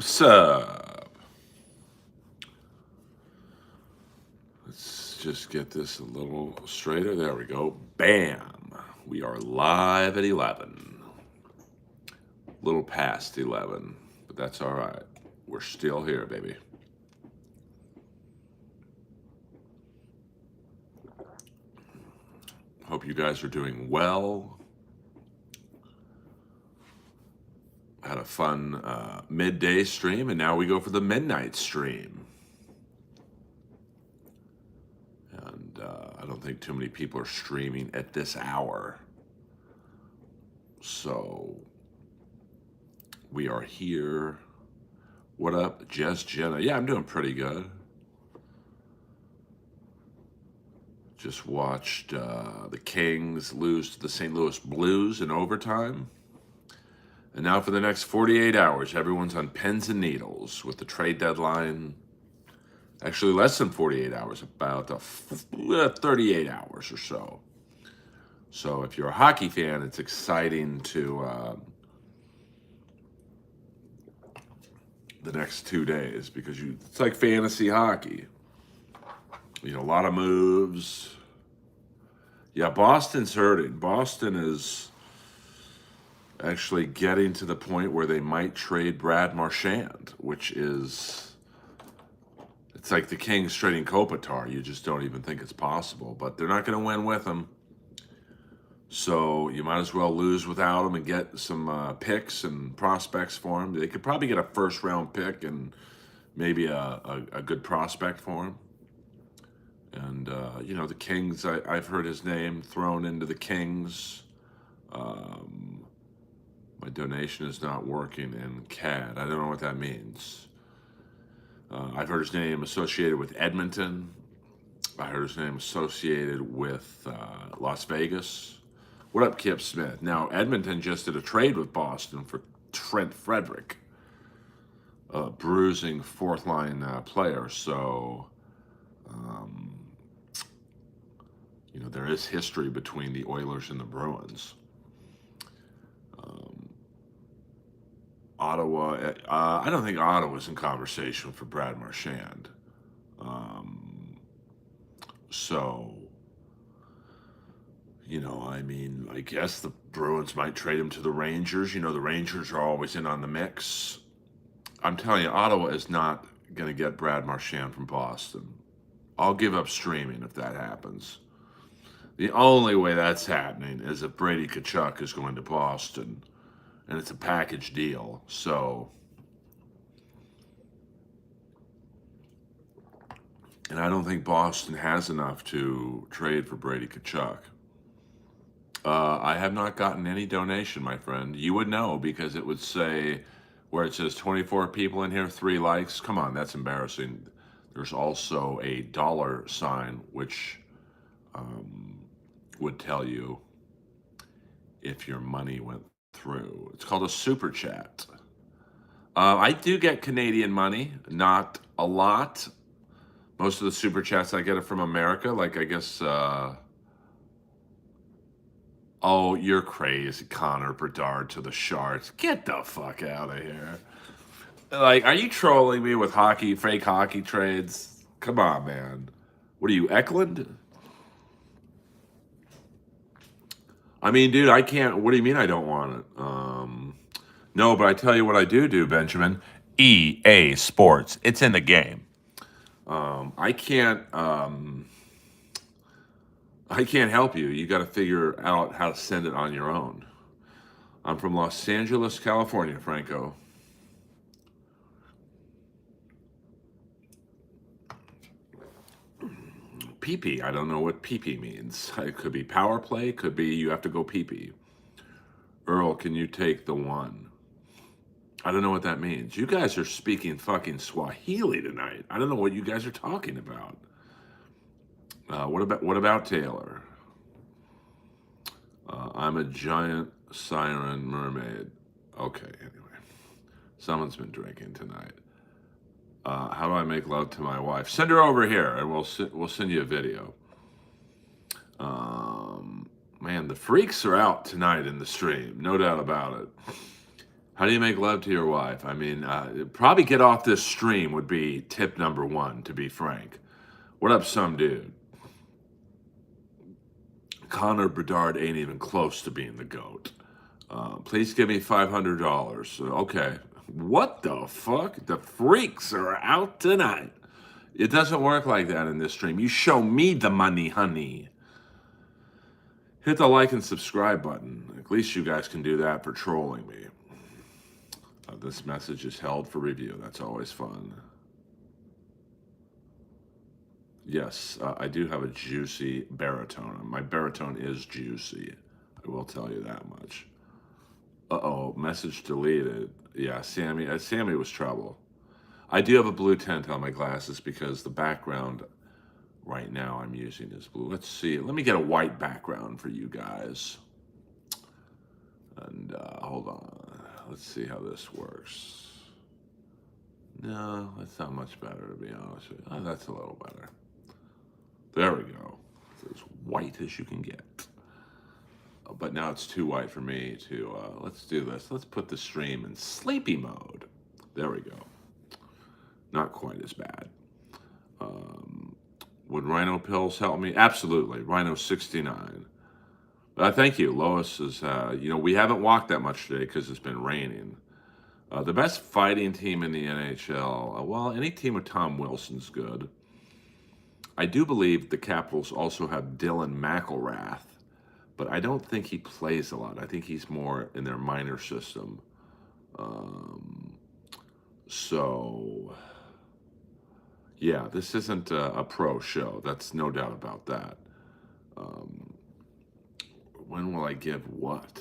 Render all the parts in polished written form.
What's up? Let's just get this a little straighter. There we go. Bam. We are live at 11. A little past 11, but that's all right. We're still here, baby. Hope you guys are doing well. Had a fun midday stream, and now we go for the midnight stream. And I don't think too many people are streaming at this hour. So we are here. What up, Jess Jenna? Yeah, I'm doing pretty good. Just watched the Kings lose to the St. Louis Blues in overtime. And now for the next 48 hours, everyone's on pins and needles with the trade deadline. Actually, less than 48 hours, about 38 hours or so. So if you're a hockey fan, it's exciting to the next 2 days because it's like fantasy hockey. You know, a lot of moves. Yeah, Boston's hurting. Boston is actually getting to the point where they might trade Brad Marchand, which is, it's like the Kings trading Kopitar. You just don't even think it's possible, but they're not going to win with him. So you might as well lose without him and get some picks and prospects for him. They could probably get a first-round pick and maybe a good prospect for him. And, you know, the Kings, I've heard his name thrown into the Kings. My donation is not working in CAD. I don't know what that means. I've heard his name associated with Edmonton. I heard his name associated with Las Vegas. What up, Kip Smith? Now, Edmonton just did a trade with Boston for Trent Frederick, a bruising fourth-line player. So, you know, there is history between the Oilers and the Bruins. Ottawa, I don't think Ottawa's in conversation for Brad Marchand. So, you know, I mean, I guess the Bruins might trade him to the Rangers. You know, the Rangers are always in on the mix. I'm telling you, Ottawa is not going to get Brad Marchand from Boston. I'll give up streaming if that happens. The only way that's happening is if Brady Tkachuk is going to Boston, and it's a package deal. So, and I don't think Boston has enough to trade for Brady Tkachuk. I have not gotten any donation, my friend. You would know because it would say where it says 24 people in here, 3 likes. Come on, that's embarrassing. There's also a $sign, which would tell you if your money went through. It's called a super chat. I do get Canadian money, not a lot. Most of the super chats I get are from America, like I guess. Oh, you're crazy, Connor Bedard to the Sharks. Get the fuck out of here. Like, are you trolling me with hockey, fake hockey trades? Come on, man. What are you, Eklund? I mean, dude, I can't. What do you mean I don't want it? No, but I tell you what I do, Benjamin. EA Sports. It's in the game. I can't help you. You got to figure out how to send it on your own. I'm from Los Angeles, California, Franco. PP. I don't know what PP means. It could be power play. Could be you have to go PP. Earl, can you take the one? I don't know what that means. You guys are speaking fucking Swahili tonight. I don't know what you guys are talking about. What about Taylor? I'm a giant siren mermaid. Okay, anyway. Someone's been drinking tonight. How do I make love to my wife? Send her over here, and we'll send you a video. Man, the freaks are out tonight in the stream, no doubt about it. How do you make love to your wife? I mean, probably get off this stream would be tip number one, to be frank. What up, some dude? Connor Bedard ain't even close to being the GOAT. Please give me $500. Okay. What the fuck? The freaks are out tonight. It doesn't work like that in this stream. You show me the money, honey. Hit the like and subscribe button. At least you guys can do that for trolling me. This message is held for review. That's always fun. Yes, I do have a juicy baritone. My baritone is juicy. I will tell you that much. Uh-oh, message deleted. Yeah, Sammy was trouble. I do have a blue tint on my glasses because the background right now I'm using is blue. Let's see. Let me get a white background for you guys. And hold on. Let's see how this works. No, that's not much better, to be honest with you. Oh, that's a little better. There we go. It's as white as you can get. But now it's too white for me to, let's do this. Let's put the stream in sleepy mode. There we go. Not quite as bad. Would Rhino pills help me? Absolutely. Rhino 69. Thank you. Lois is, we haven't walked that much today because it's been raining. The best fighting team in the NHL, well, any team with Tom Wilson's good. I do believe the Capitals also have Dylan McIlrath, but I don't think he plays a lot. I think he's more in their minor system. Yeah, this isn't a pro show. That's no doubt about that. When will I give what?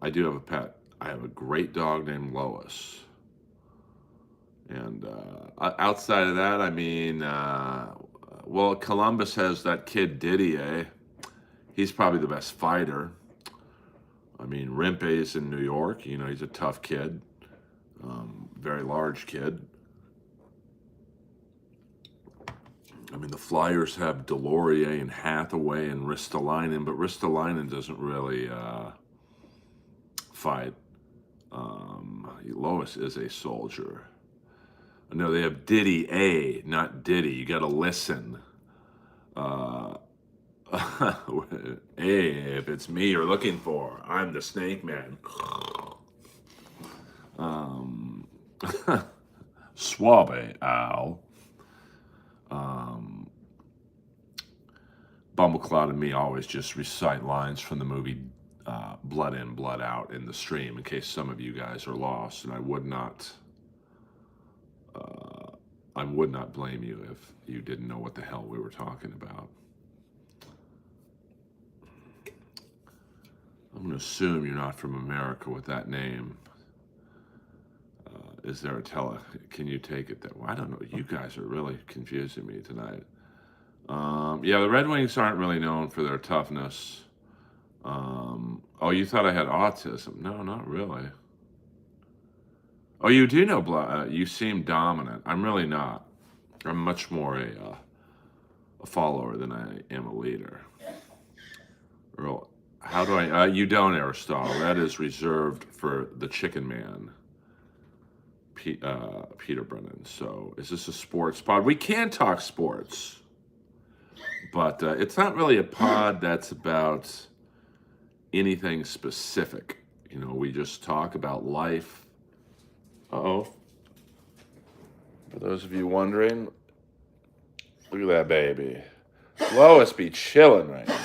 I do have a pet. I have a great dog named Lois. And outside of that, I mean, well, Columbus has that kid Didier. He's probably the best fighter. I mean, Rimpe's in New York. He's a tough kid. Very large kid. I mean, the Flyers have Delorier and Hathaway and Ristolainen, but Ristolainen doesn't really fight. Lois is a soldier. No, they have Diddy A, not Diddy. You got to listen. Hey, if it's me you're looking for, I'm the Snake Man. Suave, Al. Bumbleclot and me always just recite lines from the movie Blood In, Blood Out in the stream in case some of you guys are lost, and I would not blame you if you didn't know what the hell we were talking about. I'm going to assume you're not from America with that name. Is there a can you take it that way? I don't know. You guys are really confusing me tonight. Yeah, the Red Wings aren't really known for their toughness. Oh, you thought I had autism. No, not really. Oh, you do know you seem dominant. I'm really not. I'm much more a follower than I am a leader. Earl, how do I... you don't, Aristotle. That is reserved for the Chicken Man. Peter Brennan. So, is this a sports pod? We can talk sports. But it's not really a pod that's about anything specific. We just talk about life. Uh-oh. For those of you wondering, look at that baby. Lois be chilling right now.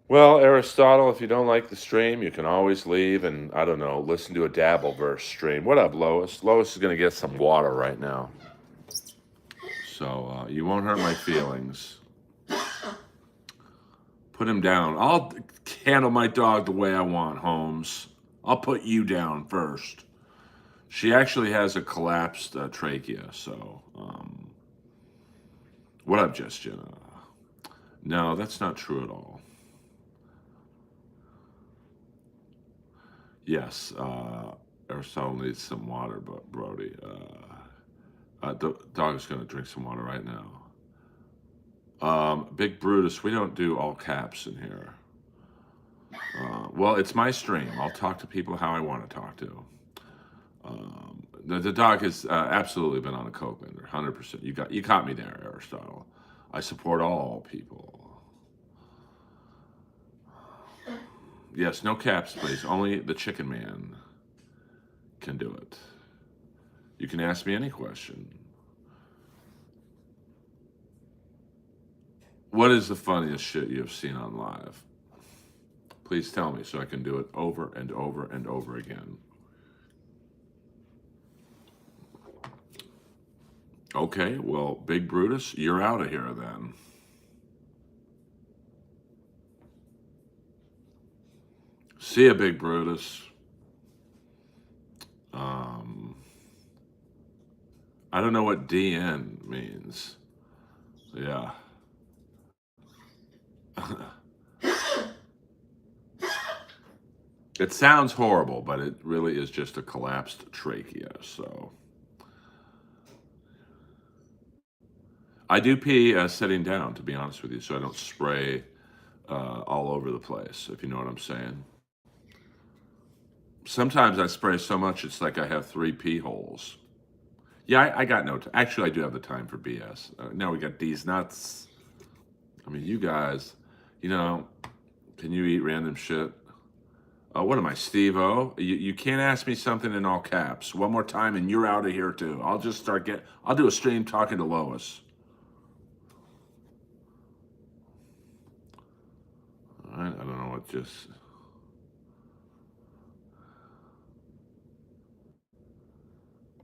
Well, Aristotle, if you don't like the stream, you can always leave and, I don't know, listen to a Dabbleverse stream. What up, Lois? Lois is going to get some water right now. So you won't hurt my feelings. Put him down. I'll handle my dog the way I want, Holmes. I'll put you down first. She actually has a collapsed trachea, so... What up, Just Jenna? No, that's not true at all. Yes, Aristotle needs some water, but Brody. The dog is going to drink some water right now. Big Brutus, we don't do all caps in here. Well, it's my stream. I'll talk to people how I want to talk to. The dog has absolutely been on a coke bender, 100%. You caught me there, Aristotle. I support all people. Yes, no caps, please. Only the Chicken Man can do it. You can ask me any question. What is the funniest shit you have seen on live? Please tell me so I can do it over and over and over again. Okay, well, Big Brutus, you're out of here then. See ya, Big Brutus. I don't know what DN means. Yeah. It sounds horrible, but it really is just a collapsed trachea, so. I do pee sitting down, to be honest with you, so I don't spray all over the place, if you know what I'm saying. Sometimes I spray so much, it's like I have 3 pee holes. Yeah, I got no time. Actually, I do have the time for BS. Now we got these nuts. I mean, you guys, can you eat random shit? What am I, Steve-O? You can't ask me something in all caps. One more time and you're out of here too. I'll just I'll do a stream talking to Lois. All right, I don't know what just...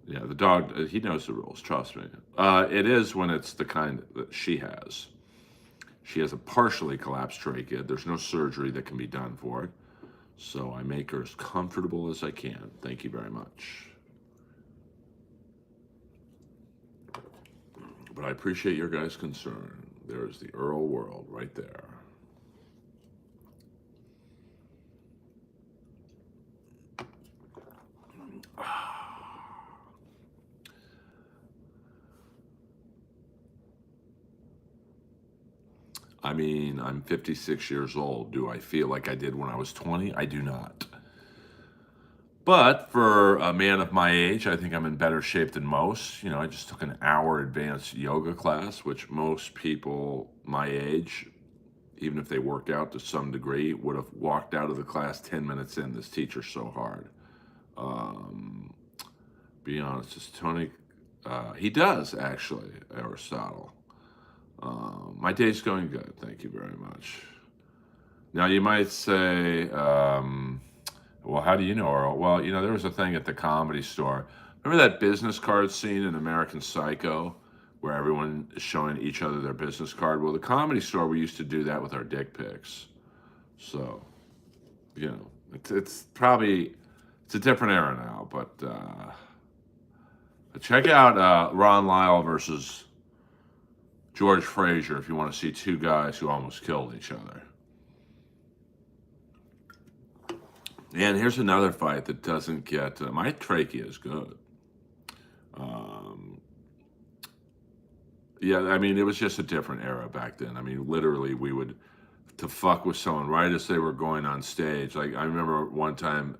Yeah, the dog, he knows the rules, trust me. It is when it's the kind that she has. She has a partially collapsed trachea. There's no surgery that can be done for it. So I make her as comfortable as I can. Thank you very much. But I appreciate your guys' concern. There's the Earl world right there. I mean, I'm 56 years old. Do I feel like I did when I was 20? I do not. But for a man of my age, I think I'm in better shape than most. I just took an hour advanced yoga class, which most people my age, even if they worked out to some degree, would have walked out of the class 10 minutes in. This teacher's so hard. Be honest, is Tony... he does, actually, Aristotle. My day's going good. Thank you very much. Now, you might say, well, how do you know Earl? Well, there was a thing at the Comedy Store. Remember that business card scene in American Psycho where everyone is showing each other their business card? Well, the Comedy Store, we used to do that with our dick pics. So, it's probably, it's a different era now, but check out Ron Lyle versus George Frazier if you want to see 2 guys who almost killed each other. And here's another fight that doesn't get... my trachea is good. Yeah, I mean, it was just a different era back then. I mean, literally, we would... to fuck with someone right as they were going on stage. Like, I remember one time...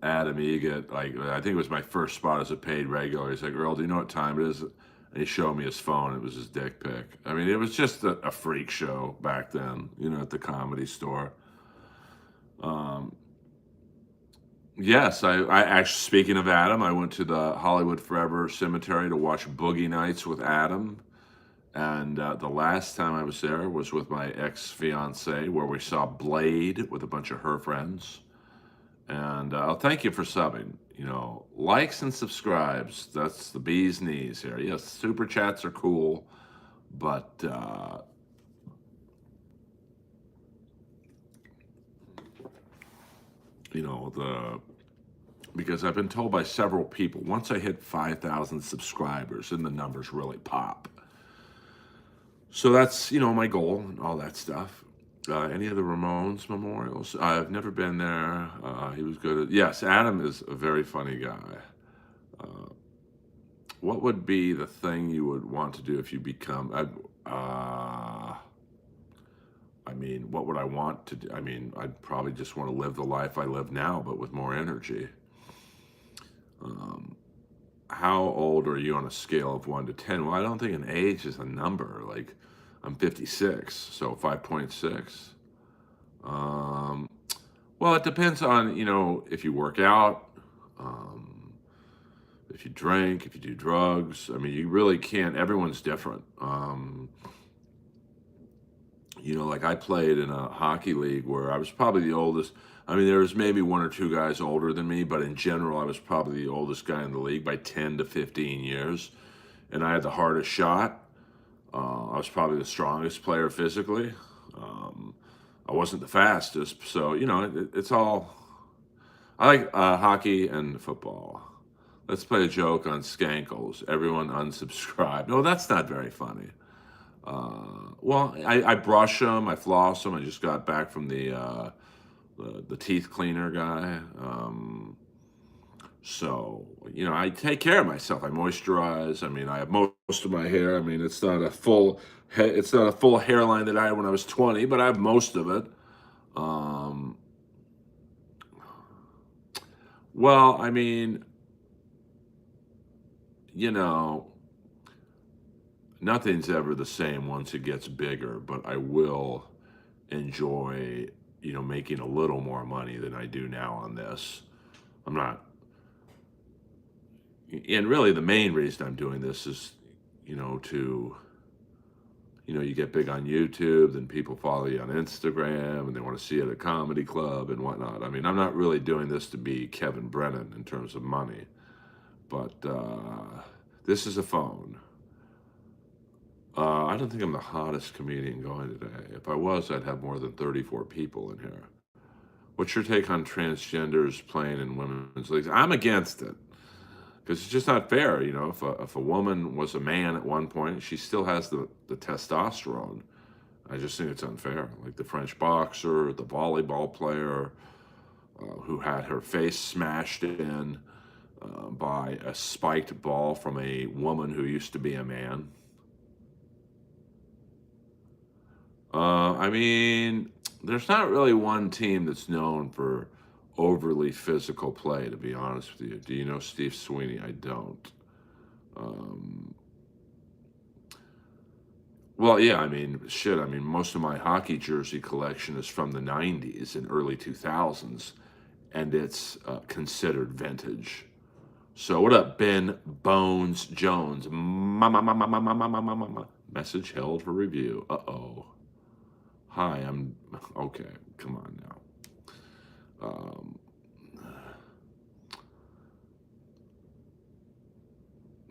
Adam Egget, I think it was my first spot as a paid regular. He's like, Earl, do you know what time it is? And he showed me his phone. It was his dick pic. I mean, it was just a freak show back then, at the Comedy Store. Yes, I actually, speaking of Adam, I went to the Hollywood Forever Cemetery to watch Boogie Nights with Adam. And the last time I was there was with my ex-fiance, where we saw Blade with a bunch of her friends. And I'll thank you for subbing. Likes and subscribes. That's the bee's knees here. Yes, super chats are cool, but because I've been told by several people, once I hit 5,000 subscribers, then the numbers really pop. So that's, my goal and all that stuff. Any of the Ramones memorials? I've never been there. He was good. Yes, Adam is a very funny guy. Uh, what would be the thing you would want to do if you become? I mean, what would I want to do? I mean, I'd probably just want to live the life I live now, but with more energy. Um, how old are you on a scale of 1 to 10? Well, I don't think an age is a number. Like, I'm 56, so 5.6. Um, well, it depends on, if you work out, um, if you drink, if you do drugs. I mean, you really can't, everyone's different. Like I played in a hockey league where I was probably the oldest. I mean, there was maybe one or two guys older than me, but in general, I was probably the oldest guy in the league by 10 to 15 years. And I had the hardest shot. I was probably the strongest player physically. Um, I wasn't the fastest. So, it's all. I like hockey and football. Let's play a joke on Skankles. Everyone unsubscribe. No, that's not very funny. Well, I brush them, I floss them. I just got back from the teeth cleaner guy. So I take care of myself. I moisturize. I mean, I have most of my hair. I mean, it's not a full hairline that I had when I was 20, but I have most of it. Um, well, I mean, you know, nothing's ever the same once it gets bigger, but I will enjoy, making a little more money than I do now on this. I'm not, and really the main reason I'm doing this is, to, you get big on YouTube, then people follow you on Instagram and they want to see you at a comedy club and whatnot. I mean, I'm not really doing this to be Kevin Brennan in terms of money, but this is a phone. I don't think I'm the hottest comedian going today. If I was, I'd have more than 34 people in here. What's your take on transgenders playing in women's leagues? I'm against it because it's just not fair. If a woman was a man at one point, she still has the testosterone. I just think it's unfair. Like the French boxer, the volleyball player who had her face smashed in by a spiked ball from a woman who used to be a man. I mean, there's not really one team that's known for overly physical play, to be honest with you. Do you know Steve Sweeney? I don't. Um, well, yeah, I mean, shit. I mean, most of my hockey jersey collection is from the 90s and early 2000s, and it's considered vintage. So, what up, Ben Bones Jones? Message held for review. Uh oh. Hi, I'm okay. Come on now.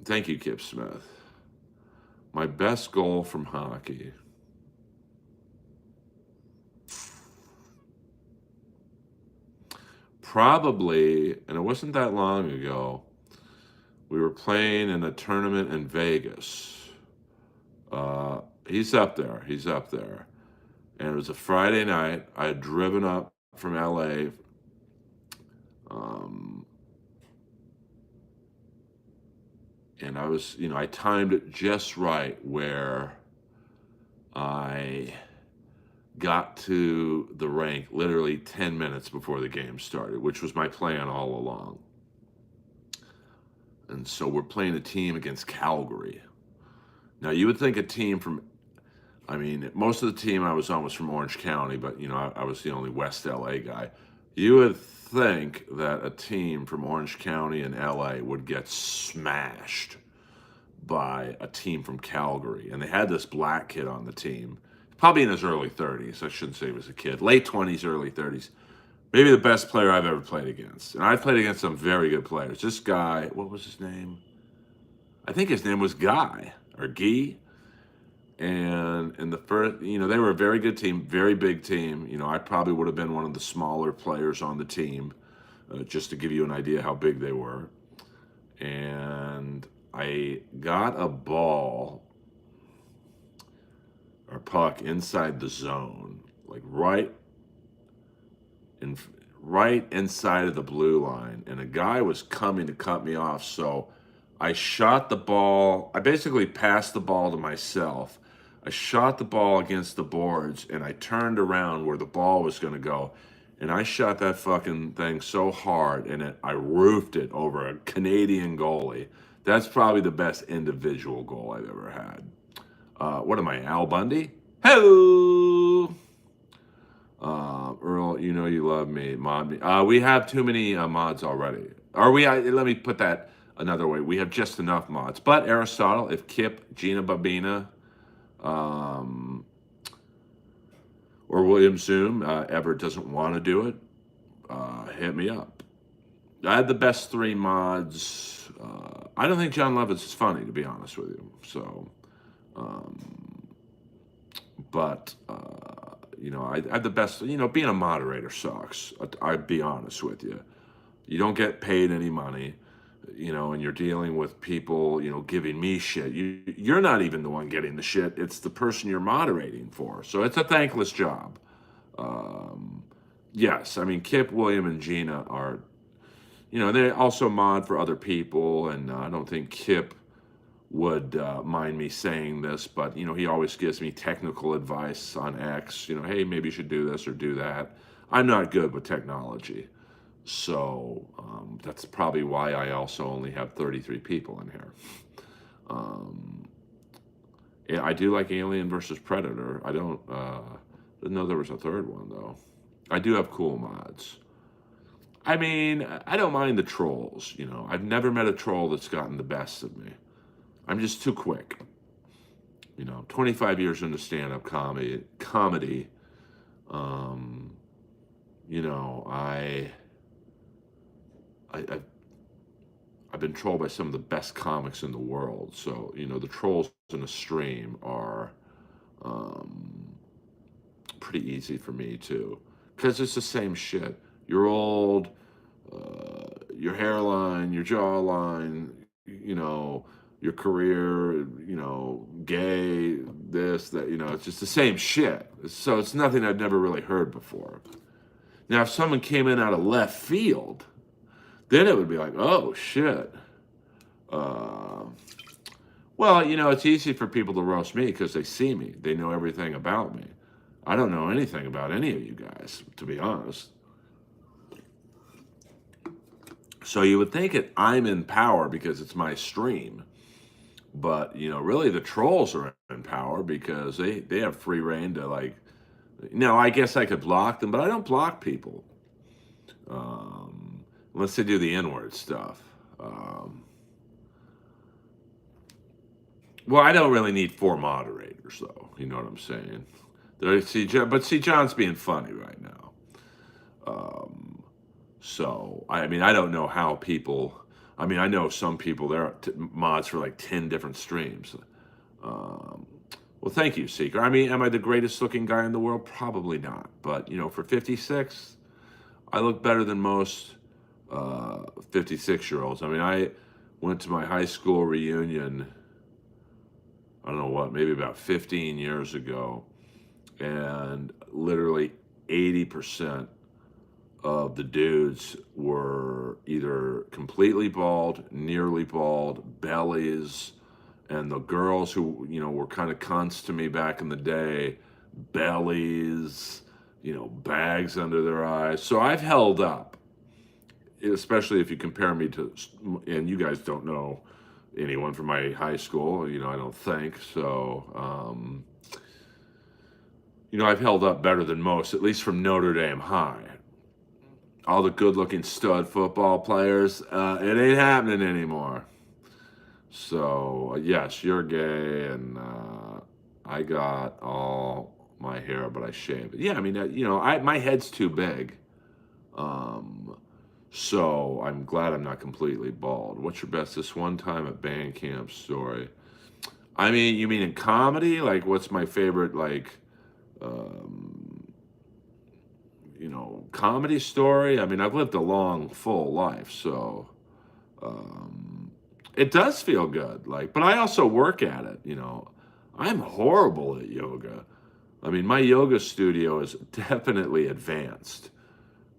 Thank you, Kip Smith. My best goal from hockey. Probably, and it wasn't that long ago, we were playing in a tournament in Vegas. He's up there. He's up there. And it was a Friday night. I had driven up from LA. Um, and I was, I timed it just right where I got to the rink literally 10 minutes before the game started, which was my plan all along. And so we're playing a team against Calgary. Now, you would think a team from, I mean, most of the team I was on was from Orange County, but, I was the only West LA guy. You would think that a team from Orange County and LA would get smashed by a team from Calgary. And they had this black kid on the team, probably in his early 30s. I shouldn't say he was a kid, late 20s, early 30s. Maybe the best player I've ever played against. And I played against some very good players. This guy, what was his name? I think his name was Guy or Guy. And in the first, they were a very good team, very big team. I probably would have been one of the smaller players on the team, just to give you an idea how big they were. And I got a ball or puck inside the zone, like in, right inside of the blue line, and a guy was coming to cut me off. So I shot the ball. I basically passed the ball to myself. I shot the ball against the boards, and I turned around where the ball was going to go. And I shot that fucking thing so hard, and I roofed it over a Canadian goalie. That's probably the best individual goal I've ever had. What am I, Al Bundy? Hello! Earl, you know you love me. Mod me. We have too many mods already. Or let me put that another way. We have just enough mods. But Aristotle, if Kip, Gina Babina, um, or William Zoom ever doesn't want to do it, hit me up. I had the best 3 mods. I don't think John Lovitz is funny, to be honest with you. So, but I had the best. Being a moderator sucks. I'd be honest with you. You don't get paid any money, and you're dealing with people, giving me shit. You're not even the one getting the shit. It's the person you're moderating for. So it's a thankless job. Yes, I mean, Kip, William, and Gina are, they also mod for other people, and I don't think Kip would mind me saying this, but, he always gives me technical advice on X, hey, maybe you should do this or do that. I'm not good with technology. So that's probably why I also only have 33 people in here. Yeah, I do like Alien versus Predator. I didn't know there was a third one, though. I do have cool mods. I mean, I don't mind the trolls, I've never met a troll that's gotten the best of me. I'm just too quick. 25 years into stand-up comedy. I've been trolled by some of the best comics in the world. So, the trolls in a stream are pretty easy for me too. Because it's the same shit. You're old, your hairline, your jawline, your career, gay, this, that, it's just the same shit. So it's nothing I've never really heard before. Now, if someone came in out of left field, then it would be like, oh, shit. Well, it's easy for people to roast me because they see me. They know everything about me. I don't know anything about any of you guys, to be honest. So you would think I'm in power because it's my stream. But, really the trolls are in power because they have free reign to, like, I guess I could block them, but I don't block people. Unless they do the N-word stuff. Well, I don't really need 4 moderators, though. You know what I'm saying? See, John's being funny right now. So, I mean, I don't know how people... I mean, I know some people, there are mods for like 10 different streams. Well, thank you, Seeker. I mean, am I the greatest looking guy in the world? Probably not. But, for 56, I look better than most 56-year-olds. I mean, I went to my high school reunion, I don't know what, maybe about 15 years ago. And literally 80% of the dudes were either completely bald, nearly bald, bellies, and the girls who, were kind of cunts to me back in the day, bellies, bags under their eyes. So I've held up, especially if you compare me to, and you guys don't know anyone from my high school, I don't think. So, I've held up better than most, at least from Notre Dame High. All the good-looking stud football players, it ain't happening anymore. So, yes, you're gay, and I got all my hair, but I shaved it. Yeah, I mean, my head's too big. So I'm glad I'm not completely bald. What's your best this one time at band camp story? I mean, you mean in comedy? Like, what's my favorite, like, comedy story? I mean, I've lived a long, full life, so it does feel good. Like, but I also work at it. I'm horrible at yoga. I mean, my yoga studio is definitely advanced.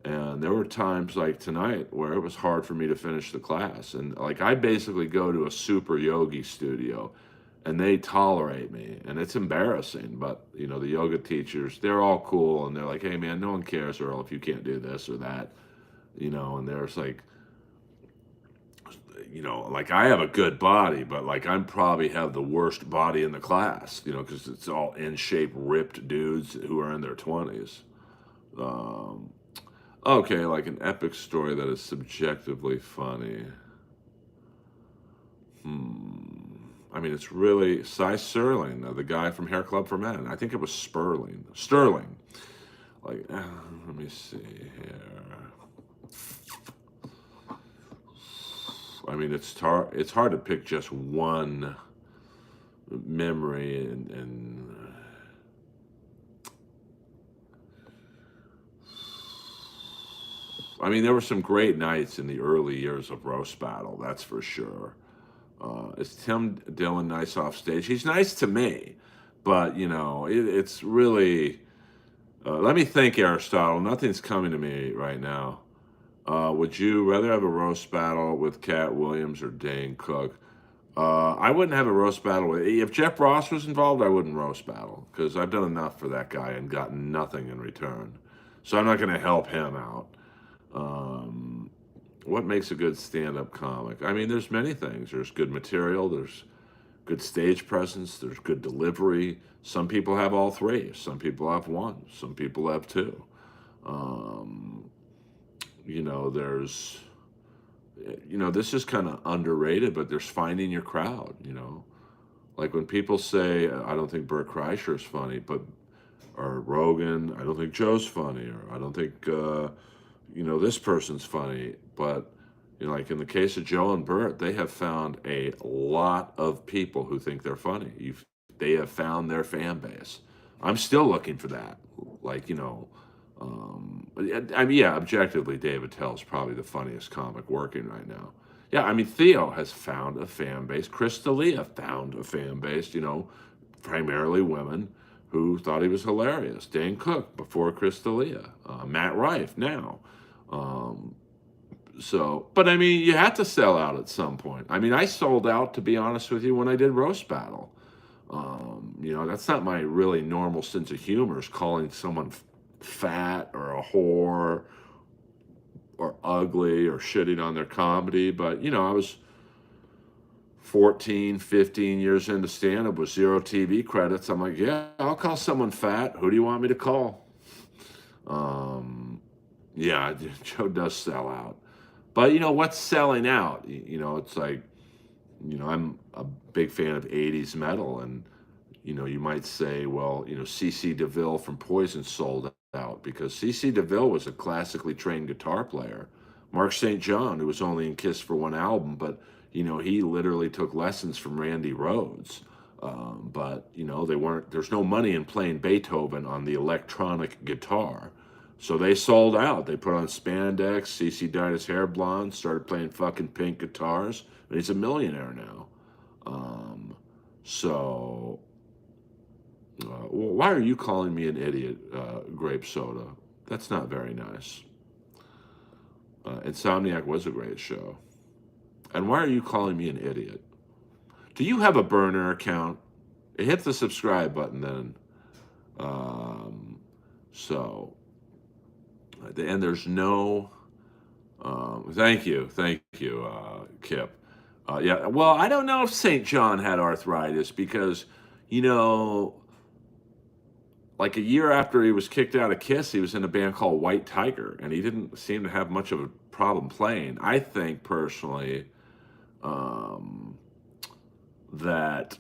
And there were times like tonight where it was hard for me to finish the class. And like I basically go to a super yogi studio and they tolerate me. And it's embarrassing. But, you know, the yoga teachers, they're all cool. And they're like, hey, man, no one cares, Earl, if you can't do this or that. You know, and there's like, you know, like I have a good body, but like I'm probably have the worst body in the class, you know, because it's all in shape, ripped dudes who are in their 20s. Um, okay, like an epic story that is subjectively funny. Hmm. I mean, it's really Cy Serling, the guy from Hair Club for Men. I think it was Sterling. Like, let me see here. I mean, it's hard to pick just one memory and I mean, there were some great nights in the early years of Roast Battle, that's for sure. Is Tim Dillon nice off stage? He's nice to me, but you know, it's really. Let me think, Aristotle. Nothing's coming to me right now. Would you rather have a roast battle with Cat Williams or Dane Cook? I wouldn't have a roast battle with. If Jeff Ross was involved, I wouldn't roast battle because I've done enough for that guy and gotten nothing in return. So I'm not going to help him out. Um, what makes a good stand-up comic? I mean, there's many things. There's good material. There's good stage presence. There's good delivery. Some people have all three. Some people have one. Some people have two. Um, you know, there's, you know, this is kind of underrated, but there's finding your crowd. You know, like when people say, "I don't think Bert Kreischer's funny," but or Rogan, "I don't think Joe's funny," or "I don't think." You know, this person's funny, but you know, like in the case of Joe and Bert, they have found a lot of people who think they're funny. They have found their fan base. I'm still looking for that. Like, you know, I mean, yeah, objectively, David Tell's probably the funniest comic working right now. Yeah, I mean, Theo has found a fan base. Chris D'Elia found a fan base, you know, primarily women who thought he was hilarious. Dane Cook before Chris D'Elia. Matt Rife now. Um, but I mean, you had to sell out at some point. I mean, I sold out, to be honest with you, when I did Roast Battle. You know, that's not my really normal sense of humor, is calling someone fat or a whore or ugly or shitting on their comedy. But, you know, I was 14, 15 years into stand-up with zero TV credits. I'm like, yeah, I'll call someone fat. Who do you want me to call? Yeah, Joe does sell out. But, you know, what's selling out? You know, it's like, you know, I'm a big fan of 80s metal. And, you know, you might say, well, you know, C.C. DeVille from Poison sold out because C.C. DeVille was a classically trained guitar player. Mark St. John, who was only in Kiss for one album, but, you know, he literally took lessons from Randy Rhoads. But, you know, there's no money in playing Beethoven on the electronic guitar. So they sold out. They put on spandex. CC dyed his hair blonde, started playing fucking pink guitars, and he's a millionaire now. Um, so, why are you calling me an idiot, Grape Soda? That's not very nice. Insomniac was a great show. And why are you calling me an idiot? Do you have a burner account? Hit the subscribe button then. Um, so, and there's no. Thank you, Kip. Yeah, well, I don't know if St. John had arthritis because, you know, like a year after he was kicked out of Kiss, he was in a band called White Tiger, and he didn't seem to have much of a problem playing. I think personally um, that,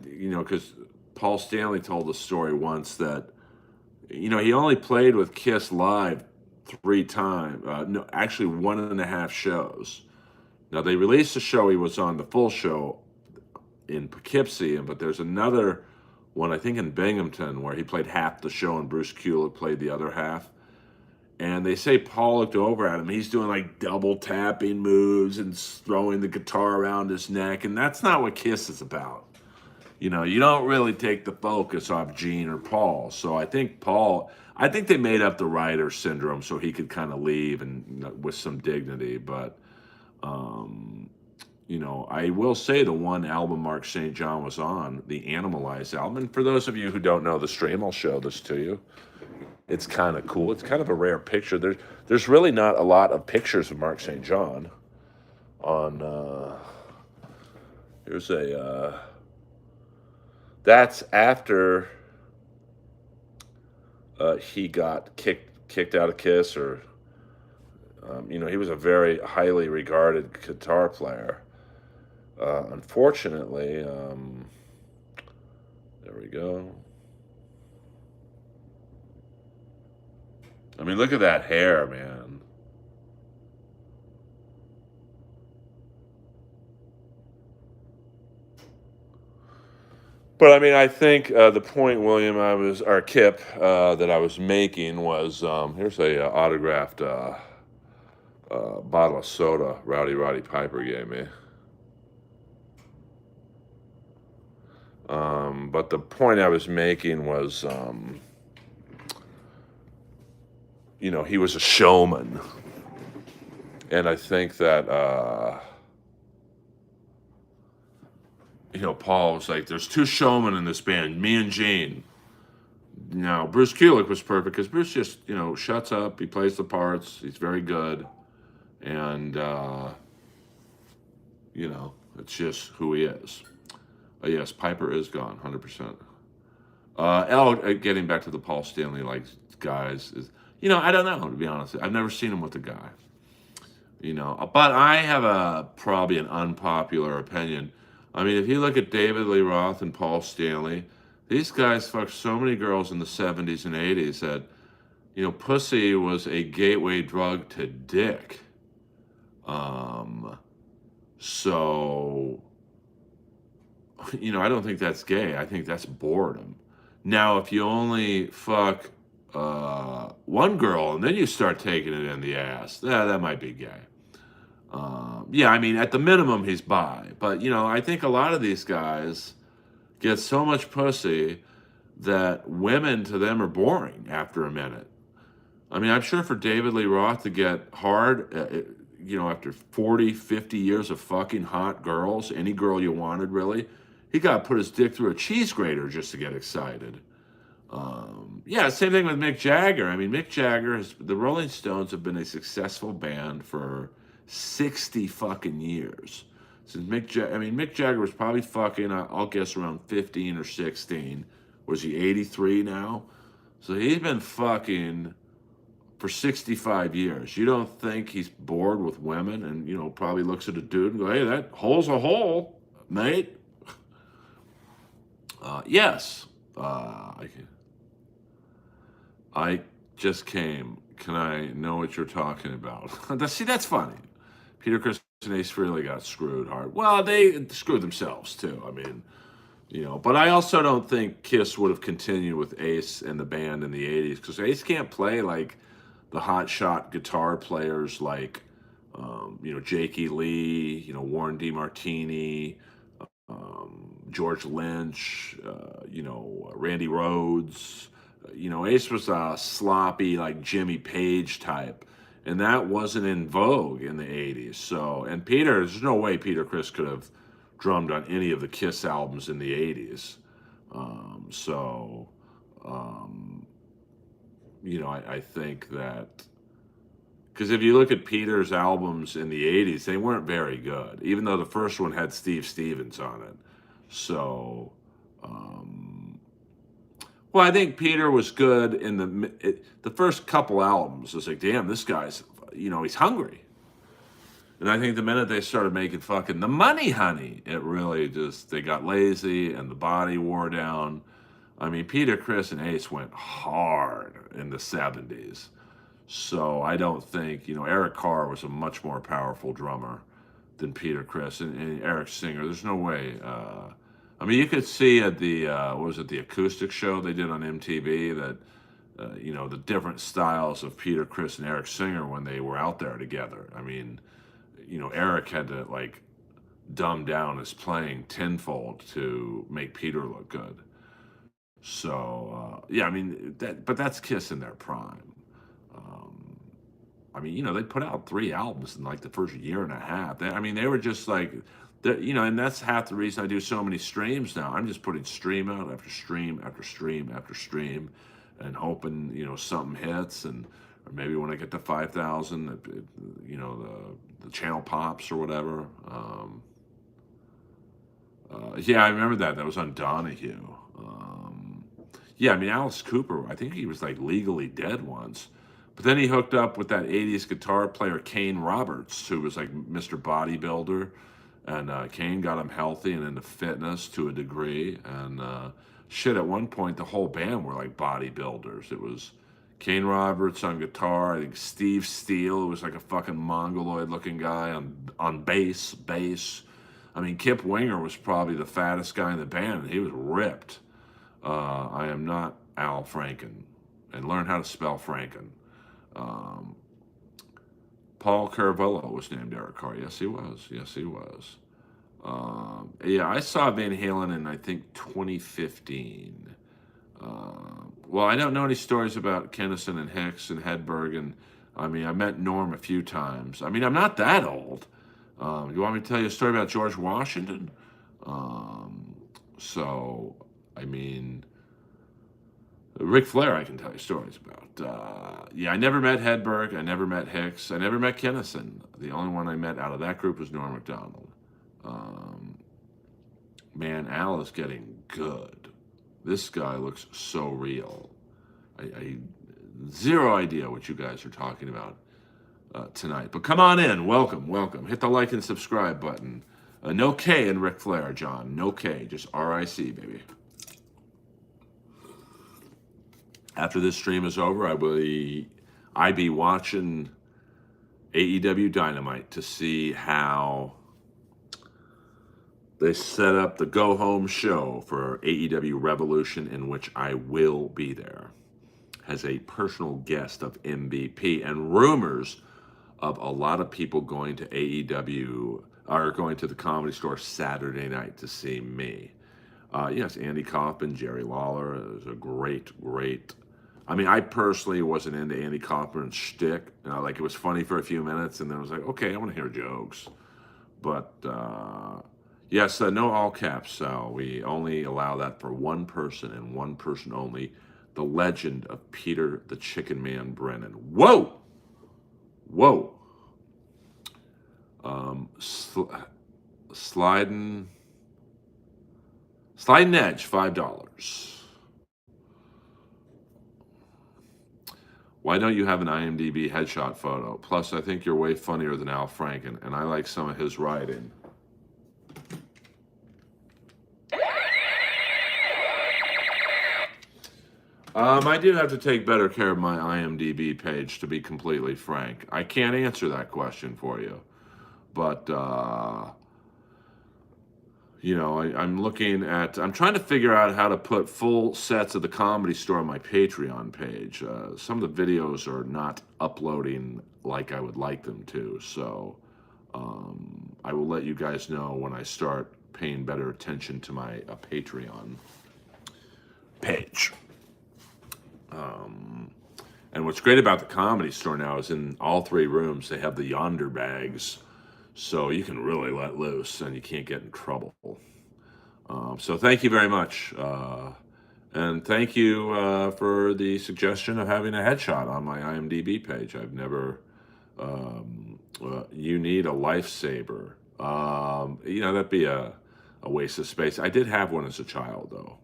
you know, because Paul Stanley told the story once that, you know, he only played with Kiss live 3 times. No, actually, 1.5 shows. Now they released the show he was on, the full show in Poughkeepsie, but there's another one I think in Binghamton where he played half the show and Bruce Kulick played the other half. And they say Paul looked over at him. He's doing like double tapping moves and throwing the guitar around his neck, and that's not what Kiss is about. You don't really take the focus off Gene or Paul. So I think they made up the writer syndrome so he could kind of leave and with some dignity. But um, I will say the one album Mark St. John was on, the Animalized album. And for those of you who don't know the stream, I'll show this to you. It's kind of cool. It's kind of a rare picture. There's really not a lot of pictures of Mark St. John on. Here's a. That's after he got kicked out of Kiss, or he was a very highly regarded guitar player. Unfortunately, there we go. I mean, look at that hair, man. But I mean, I think the point, William, or Kip, that I was making was here's a autographed bottle of soda Roddy Piper gave me. But the point I was making was, he was a showman. And I think that, Paul was like, there's two showmen in this band, me and Gene. Now, Bruce Kulick was perfect because Bruce just, shuts up. He plays the parts. He's very good. And, it's just who he is. Yes, Piper is gone, 100%. Getting back to the Paul Stanley guys is, I don't know, to be honest. I've never seen him with a guy. But I have probably an unpopular opinion. I mean, if you look at David Lee Roth and Paul Stanley, these guys fucked so many girls in the 70s and 80s that, pussy was a gateway drug to dick. So, I don't think that's gay. I think that's boredom. Now, if you only fuck one girl and then you start taking it in the ass, that might be gay. Yeah, I mean, at the minimum, he's bi. But, I think a lot of these guys get so much pussy that women to them are boring after a minute. I mean, I'm sure for David Lee Roth to get hard, after 40, 50 years of fucking hot girls, any girl you wanted, really, he got to put his dick through a cheese grater just to get excited. Yeah, same thing with Mick Jagger. I mean, the Rolling Stones have been a successful band for 60 fucking years. Since Mick Jagger was probably fucking, I'll guess around 15 or 16. Was he 83 now? So he's been fucking for 65 years. You don't think he's bored with women and, probably looks at a dude and go, hey, that hole's a hole, mate. Yes. I just came. Can I know what you're talking about? See, that's funny. Peter Criss and Ace Frehley got screwed hard. Well, they screwed themselves too. I mean, but I also don't think Kiss would have continued with Ace and the band in the 80s because Ace can't play like the hotshot guitar players like, Jakey Lee, Warren DeMartini, George Lynch, Randy Rhoads. Ace was a sloppy, like Jimmy Page type, and that wasn't in vogue in the 80s. So, and there's no way Peter Criss could have drummed on any of the Kiss albums in the 80s. I think that, because if you look at Peter's albums in the 80s, they weren't very good, even though the first one had Steve Stevens on it. So, well, I think Peter was good in the first couple albums. It's like, damn, this guy's, he's hungry. And I think the minute they started making fucking the Money Honey, it really they got lazy and the body wore down. I mean, Peter Criss and Ace went hard in the 70s. So I don't think, Eric Carr was a much more powerful drummer than Peter Criss and Eric Singer. There's no way. You could see at the, the acoustic show they did on MTV that, the different styles of Peter Criss and Eric Singer when they were out there together. I mean, Eric had to dumbed down is playing tenfold to make Peter look good. So yeah, I mean but that's Kiss in their prime. Um, I mean, they put out 3 albums in like the first year and a half. I mean, they were just like, and that's half the reason I do so many streams now. I'm just putting stream out after stream after stream after stream, and hoping something hits, and or maybe when I get to 5,000, the channel pops or whatever. Yeah, I remember that. That was on Donahue. Yeah, I mean, Alice Cooper, I think he was like legally dead once. But then he hooked up with that 80s guitar player, Kane Roberts, who was like Mr. Bodybuilder. And Kane got him healthy and into fitness to a degree. And shit, at one point, the whole band were like bodybuilders. It was Kane Roberts on guitar. I think Steve Steele, who was like a fucking mongoloid looking guy on bass. I mean, Kip Winger was probably the fattest guy in the band, and he was ripped. I am not Al Franken, and learn how to spell Franken. Um, Paul Caravello was named Eric Carr. Yes, he was. Yes, he was. Yeah, I saw Van Halen in, I think, 2015. Well, I don't know any stories about Kennison and Hicks and Hedberg, and I mean, I met Norm a few times. I mean, I'm not that old. You want me to tell you a story about George Washington? So, I mean, Ric Flair, I can tell you stories about. Yeah, I never met Hedberg. I never met Hicks. I never met Kennison. The only one I met out of that group was Norm Macdonald. Man, Al is getting good. This guy looks so real. I zero idea what you guys are talking about tonight. But come on in. Welcome, welcome. Hit the like and subscribe button. No K in Ric Flair, John. No K. Just RIC, baby. After this stream is over, I be watching AEW Dynamite to see how they set up the go home show for AEW Revolution, in which I will be there as a personal guest of MVP, and rumors of a lot of people going to AEW or going to the Comedy Store Saturday night to see me. Yes, Andy Kaufman, Jerry Lawler. It was a great. I mean, I personally wasn't into Andy Kaufman's shtick. Like, it was funny for a few minutes, and then I was like, okay, I want to hear jokes. But yes, no all caps, Sal. We only allow that for one person and one person only. The legend of Peter the Chicken Man Brennan. Whoa! Sliding edge, $5. Why don't you have an IMDb headshot photo? Plus, I think you're way funnier than Al Franken, and I like some of his writing. I do have to take better care of my IMDb page, to be completely frank. I can't answer that question for you. But, I'm trying to figure out how to put full sets of the Comedy Store on my Patreon page. Some of the videos are not uploading like I would like them to. So I will let you guys know when I start paying better attention to my Patreon page. And what's great about the Comedy Store now is in all 3 rooms, they have the Yonder bags. So you can really let loose and you can't get in trouble. So thank you very much. And thank you for the suggestion of having a headshot on my IMDb page. I've never, you need a lifesaver. That'd be a waste of space. I did have one as a child, though.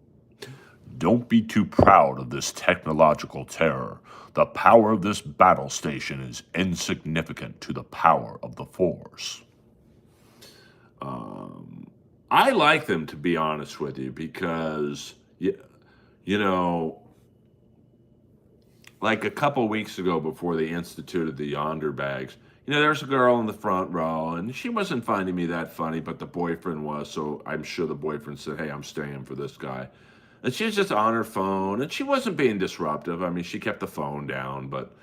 Don't be too proud of this technological terror. The power of this battle station is insignificant to the power of the Force. I like them, to be honest with you, because, like a couple weeks ago before they instituted the Yonder bags, there's a girl in the front row, and she wasn't finding me that funny, but the boyfriend was, so I'm sure the boyfriend said, hey, I'm staying for this guy. And she was just on her phone, and she wasn't being disruptive. I mean, she kept the phone down, but,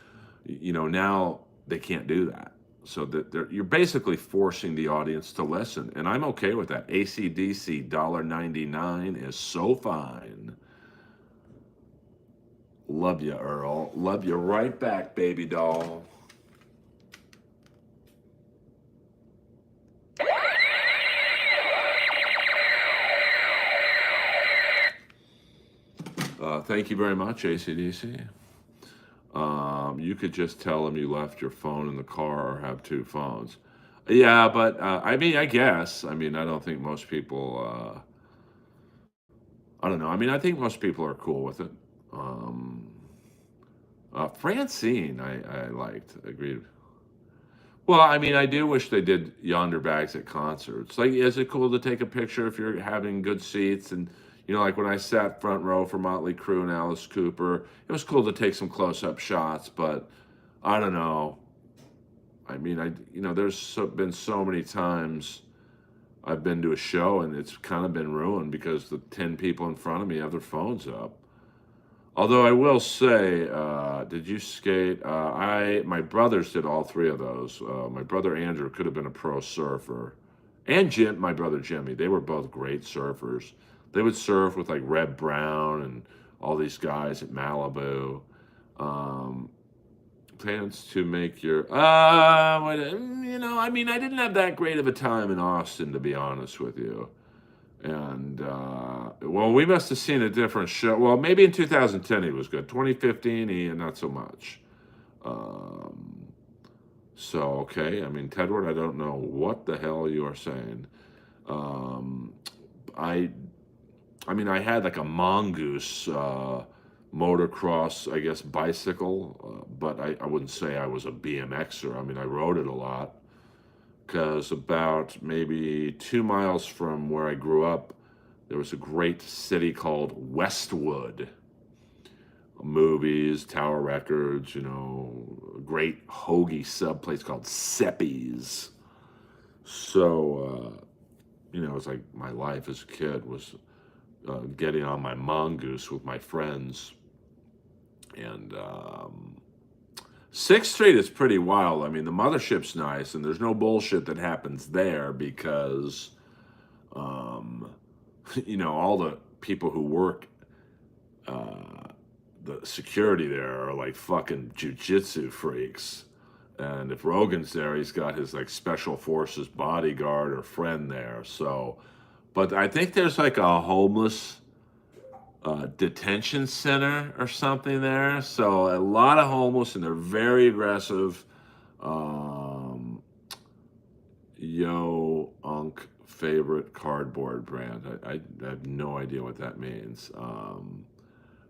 now they can't do that. so that you're basically forcing the audience to listen, and I'm okay with that. ACDC $1.99 is so fine. Love you, Earl. Love you right back, baby doll. Thank you very much, ACDC. You could just tell them you left your phone in the car or have two phones. Yeah, but I mean, I guess. I mean, I don't think most people. I don't know. I mean, I think most people are cool with it. Um, Francine, I liked. Agreed. Well, I mean, I do wish they did Yonder bags at concerts. Like, is it cool to take a picture if you're having good seats? And, like when I sat front row for Motley Crue and Alice Cooper, it was cool to take some close-up shots, but I don't know. I mean, been so many times I've been to a show and it's kind of been ruined because the 10 people in front of me have their phones up. Although I will say, did you skate? My brothers did all three of those. My brother Andrew could have been a pro surfer, and my brother Jimmy. They were both great surfers. They would surf with like Red Brown and all these guys at Malibu. Um, Plans to make your I mean, I didn't have that great of a time in Austin, to be honest with you. And well, we must have seen a different show. Well, maybe in 2010 he was good. 2015 he not so much. Um, so okay, I mean, Tedward, I don't know what the hell you are saying. Um, I I mean, I had like a mongoose motocross, I guess, bicycle, but I wouldn't say I was a BMXer. I mean, I rode it a lot because about maybe 2 miles from where I grew up, there was a great city called Westwood. Movies, Tower Records, a great hoagie sub place called Seppi's. So, it's like my life as a kid was getting on my mongoose with my friends. And 6th Street is pretty wild. I mean, the mothership's nice, and there's no bullshit that happens there because, um, all the people who work, the security there are like fucking jujitsu freaks. And if Rogan's there, he's got his like special forces bodyguard or friend there. So, but I think there's like a homeless detention center or something there. So a lot of homeless, and they're very aggressive. Um, Yo Unk favorite cardboard brand. I have no idea what that means.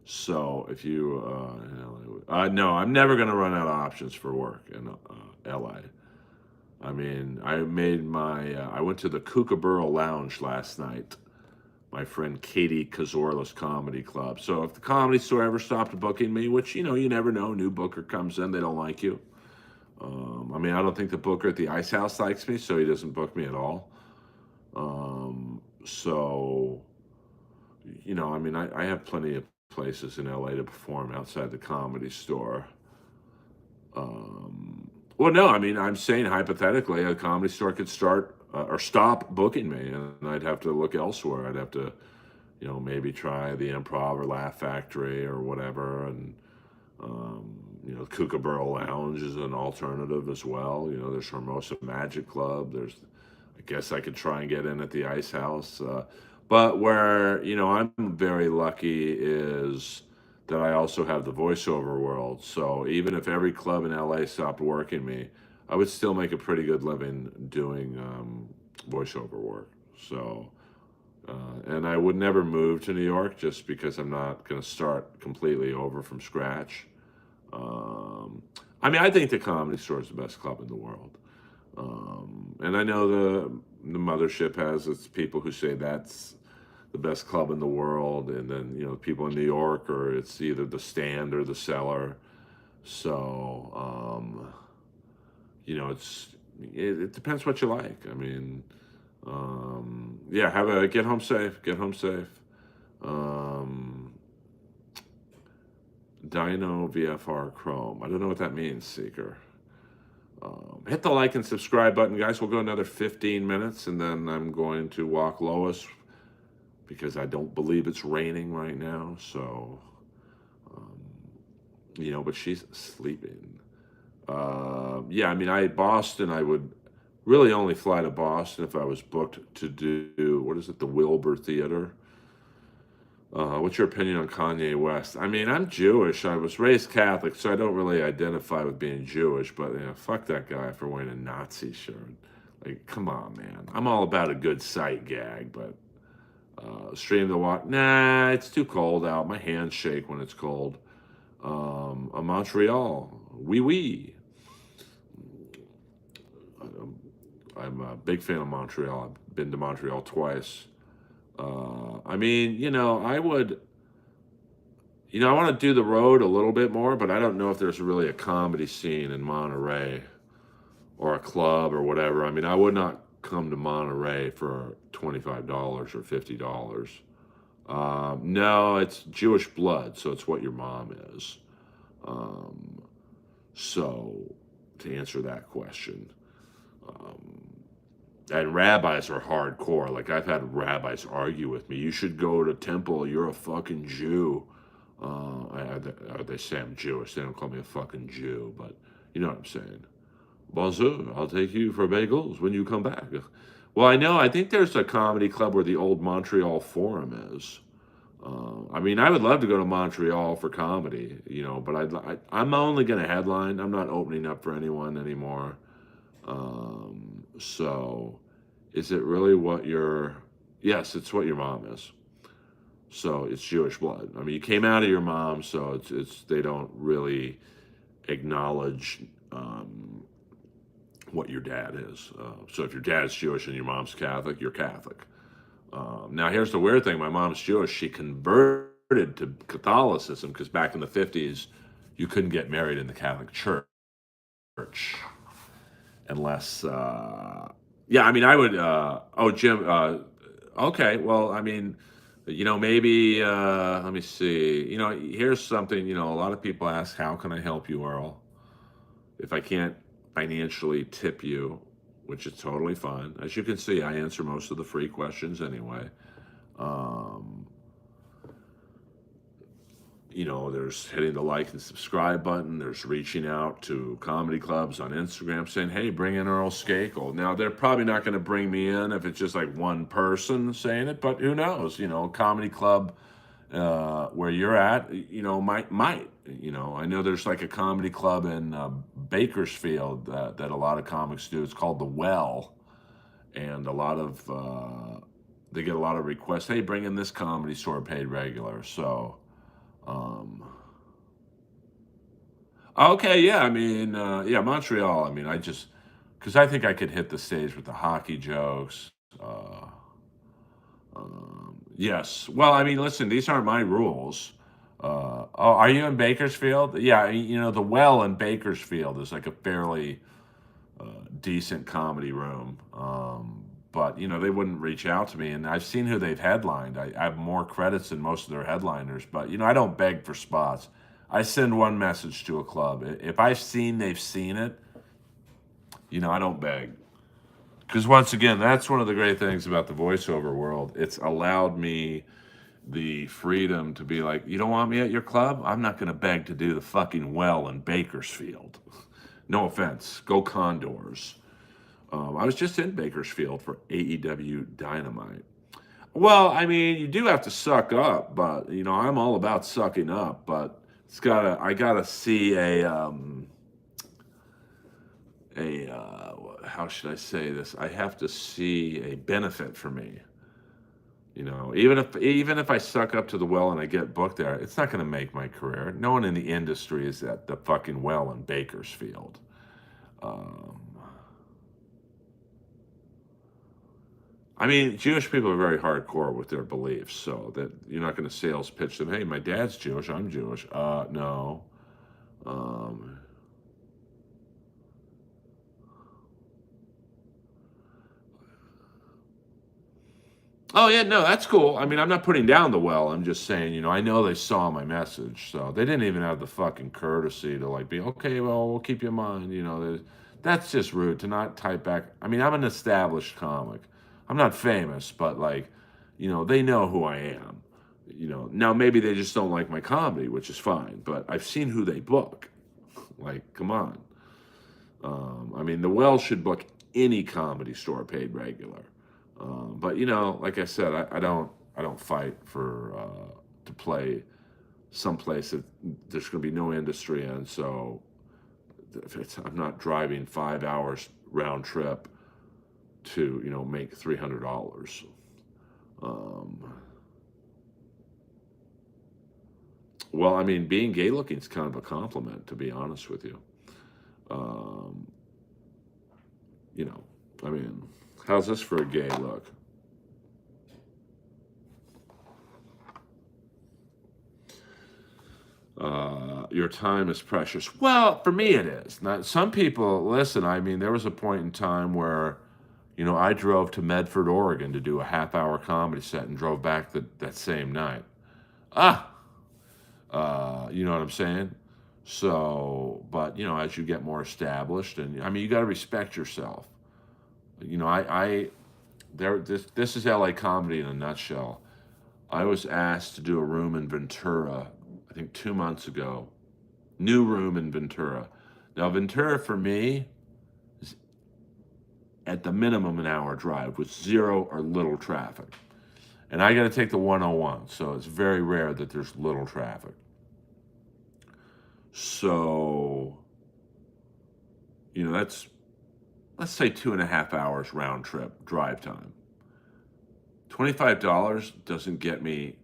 So if you, no, I'm never going to run out of options for work in LA. I mean, I went to the Kookaburra Lounge last night. My friend Katie Cazorla's comedy club. So if the Comedy Store ever stopped booking me, which, you never know, new booker comes in, they don't like you. I mean, I don't think the booker at the Ice House likes me, so he doesn't book me at all. So, I mean, I have plenty of places in LA to perform outside the Comedy Store. Well, no, I mean, I'm saying hypothetically, a Comedy Store could start or stop booking me, and I'd have to look elsewhere. I'd have to, maybe try the Improv or Laugh Factory or whatever, and Kookaburra Lounge is an alternative as well. There's Hermosa Magic Club. I guess I could try and get in at the Ice House. But where, I'm very lucky is that I also have the voiceover world. So even if every club in LA stopped working me, I would still make a pretty good living doing voiceover work. So, and I would never move to New York just because I'm not going to start completely over from scratch. I mean, I think the Comedy Store is the best club in the world. And I know the mothership has its people who say that's the best club in the world, and then people in New York, or it's either the Stand or the Cellar. So it depends what you like. I mean, yeah, get home safe. Get home safe. Dino VFR Chrome. I don't know what that means, Seeker. Hit the like and subscribe button, guys. We'll go another 15 minutes, and then I'm going to walk Lois because I don't believe it's raining right now. So, um, but she's sleeping. Yeah, I mean, Boston, I would really only fly to Boston if I was booked to do, what is it, the Wilbur Theater. What's your opinion on Kanye West? I mean, I'm Jewish. I was raised Catholic, so I don't really identify with being Jewish. But fuck that guy for wearing a Nazi shirt. Like, come on, man. I'm all about a good sight gag, but stream the walk. Nah, it's too cold out. My hands shake when it's cold. Montreal, wee wee. I'm a big fan of Montreal. I've been to Montreal twice. I mean, I want to do the road a little bit more, but I don't know if there's really a comedy scene in Monterey or a club or whatever. I mean, I would not come to Monterey for $25 or $50. No, it's Jewish blood, so it's what your mom is. So, to answer that question, and rabbis are hardcore. Like, I've had rabbis argue with me. You should go to temple. You're a fucking Jew. They say I'm Jewish. They don't call me a fucking Jew, but you know what I'm saying. Bonjour, I'll take you for bagels when you come back. Well, I know. I think there's a comedy club where the old Montreal Forum is. I mean, I would love to go to Montreal for comedy, but I'm only going to headline. I'm not opening up for anyone anymore. So is it really yes, it's what your mom is. So it's Jewish blood. I mean, you came out of your mom, so they don't really acknowledge what your dad is. So if your dad's Jewish and your mom's Catholic, you're Catholic. Now, here's the weird thing. My mom's Jewish. She converted to Catholicism because back in the 50s, you couldn't get married in the Catholic Church unless, yeah, I mean, I would, Jim, okay, well, I mean, maybe, let me see, here's something, a lot of people ask, how can I help you, Earl? If I can't financially tip you, which is totally fine. As you can see, I answer most of the free questions anyway. There's hitting the like and subscribe button. There's reaching out to comedy clubs on Instagram saying, hey, bring in Earl Skakel. Now, they're probably not going to bring me in if it's just like one person saying it, but who knows? Comedy club where you're at, might. I know there's like a comedy club in Bakersfield that a lot of comics do. It's called The Well, and they get a lot of requests. Hey, bring in this comedy store, paid regular. So, okay, yeah. I mean, yeah, Montreal. I mean, because I think I could hit the stage with the hockey jokes. Yes. Well, I mean, listen, these aren't my rules. Are you in Bakersfield? Yeah, the Well in Bakersfield is like a fairly decent comedy room. But, they wouldn't reach out to me. And I've seen who they've headlined. I have more credits than most of their headliners. But, I don't beg for spots. I send one message to a club. If I've seen they've seen it, I don't beg. Because once again, that's one of the great things about the voiceover world. It's allowed me the freedom to be like, you don't want me at your club? I'm not going to beg to do the fucking Well in Bakersfield. No offense. Go Condors. I was just in Bakersfield for AEW Dynamite. Well, I mean, you do have to suck up, but, I'm all about sucking up, but I gotta see how should I say this? I have to see a benefit for me. Even if I suck up to the Well and I get booked there, it's not going to make my career. No one in the industry is at the fucking Well in Bakersfield. I mean, Jewish people are very hardcore with their beliefs, so that you're not going to sales pitch them. Hey, my dad's Jewish. I'm Jewish. No. Oh yeah, no, that's cool. I mean, I'm not putting down the Well. I'm just saying, I know they saw my message, so they didn't even have the fucking courtesy to like be okay. Well, we'll keep you in mind. that's just rude to not type back. I mean, I'm an established comic. I'm not famous, but like, they know who I am. Now maybe they just don't like my comedy, which is fine, but I've seen who they book. Like, come on. I mean, the Well should book any comedy store paid regular. But like I said, I don't fight for to play someplace that there's going to be no industry in. So I'm not driving 5 hours round trip to make $300. Um, well, I mean, being gay looking is kind of a compliment, to be honest with you. Um, you know, I mean, how's this for a gay look? Your time is precious. Well, for me, it is. Now, some people, listen, I mean, there was a point in time where, I drove to Medford, Oregon to do a half-hour comedy set and drove back that same night. Ah, you know what I'm saying? So, but, as you get more established, and I mean, you got to respect yourself. This is LA comedy in a nutshell. I was asked to do a room in Ventura, I think 2 months ago. New room in Ventura. Now, Ventura for me is at the minimum an hour drive with zero or little traffic. And I got to take the 101, so it's very rare that there's little traffic. So, that's, let's say 2.5 hours round trip drive time. $25 doesn't get me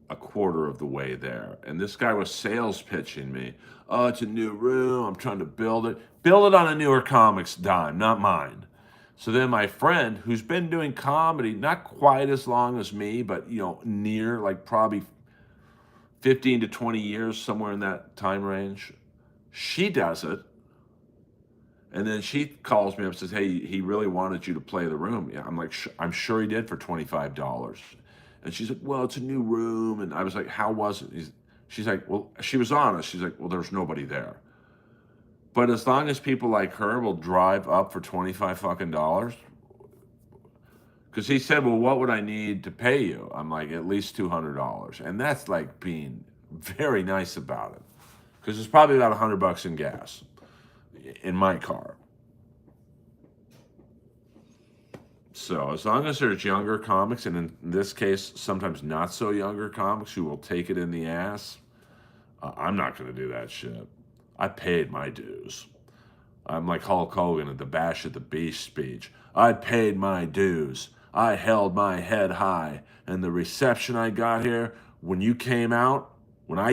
a quarter of the way there. And this guy was sales pitching me. Oh, it's a new room. I'm trying to build it. Build it on a newer comic's dime, not mine. So then my friend, who's been doing comedy not quite as long as me, but near, like probably 15 to 20 years, somewhere in that time range, she does it. And then she calls me up and says, "Hey, he really wanted you to play the room." Yeah, I'm like, "I'm sure he did for $25." And she's like, "Well, it's a new room." And I was like, "How was it?" She's like, "Well," she was honest. She's like, "Well, there's nobody there." But as long as people like her will drive up for 25 fucking dollars, because he said, "Well, what would I need to pay you?" I'm like, "At least $200," and that's like being very nice about it, because it's probably about $100 in gas in my car. So as long as there's younger comics, and in this case, sometimes not so younger comics who will take it in the ass, I'm not going to do that shit. I paid my dues. I'm like Hulk Hogan at the Bash at the Beach speech. I paid my dues. I held my head high. And the reception I got here, when I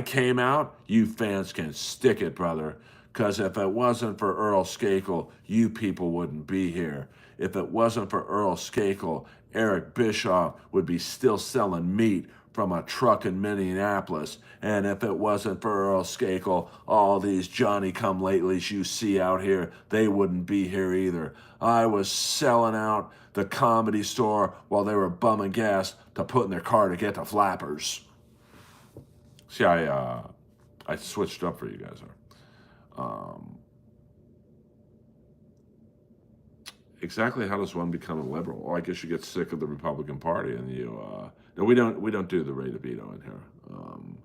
came out, you fans can stick it, brother. Because if it wasn't for Earl Skakel, you people wouldn't be here. If it wasn't for Earl Skakel, Eric Bischoff would be still selling meat from a truck in Minneapolis. And if it wasn't for Earl Skakel, all these Johnny-come-latelys you see out here, they wouldn't be here either. I was selling out the Comedy Store while they were bumming gas to put in their car to get to Flappers. See, I switched up for you guys there. Exactly how does one become a liberal? Well, I guess you get sick of the Republican Party and you. No, we don't do the rate of veto in here. I'm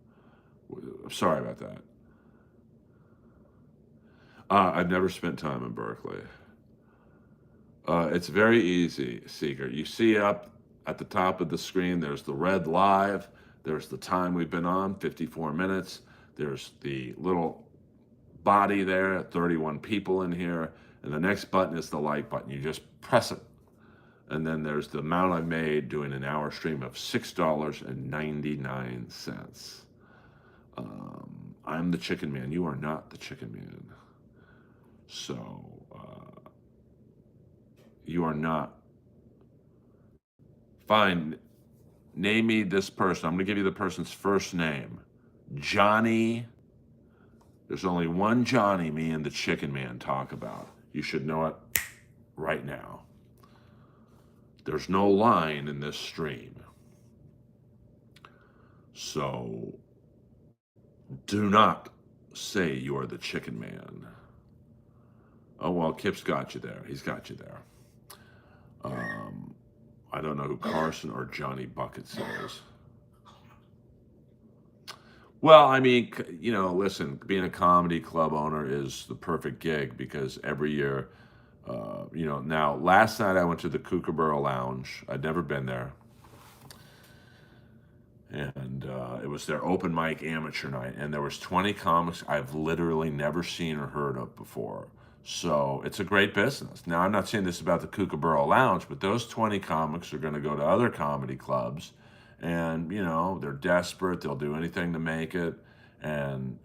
sorry about that. I've never spent time in Berkeley. It's very easy, Seeker. You see up at the top of the screen, there's the red live. There's the time we've been on, 54 minutes. There's the little body there, 31 people in here. And the next button is the like button. You just press it. And then there's the amount I made doing an hour stream of $6.99. I'm the chicken man. You are not the chicken man. So you are not. Fine. Name me this person. I'm going to give you the person's first name. Johnny. There's only one Johnny me and the chicken man talk about. You should know it right now. There's no line in this stream. So do not say you are the chicken man. Oh well, Kip's got you there. He's got you there. I don't know who Carson or Johnny Buckets is. Well, I mean, listen, being a comedy club owner is the perfect gig because every year, now last night I went to the Kookaburra Lounge. I'd never been there. And it was their open mic amateur night, and there was 20 comics I've literally never seen or heard of before. So it's a great business. Now, I'm not saying this about the Kookaburra Lounge, but those 20 comics are going to go to other comedy clubs, and they're desperate. They'll do anything to make it. And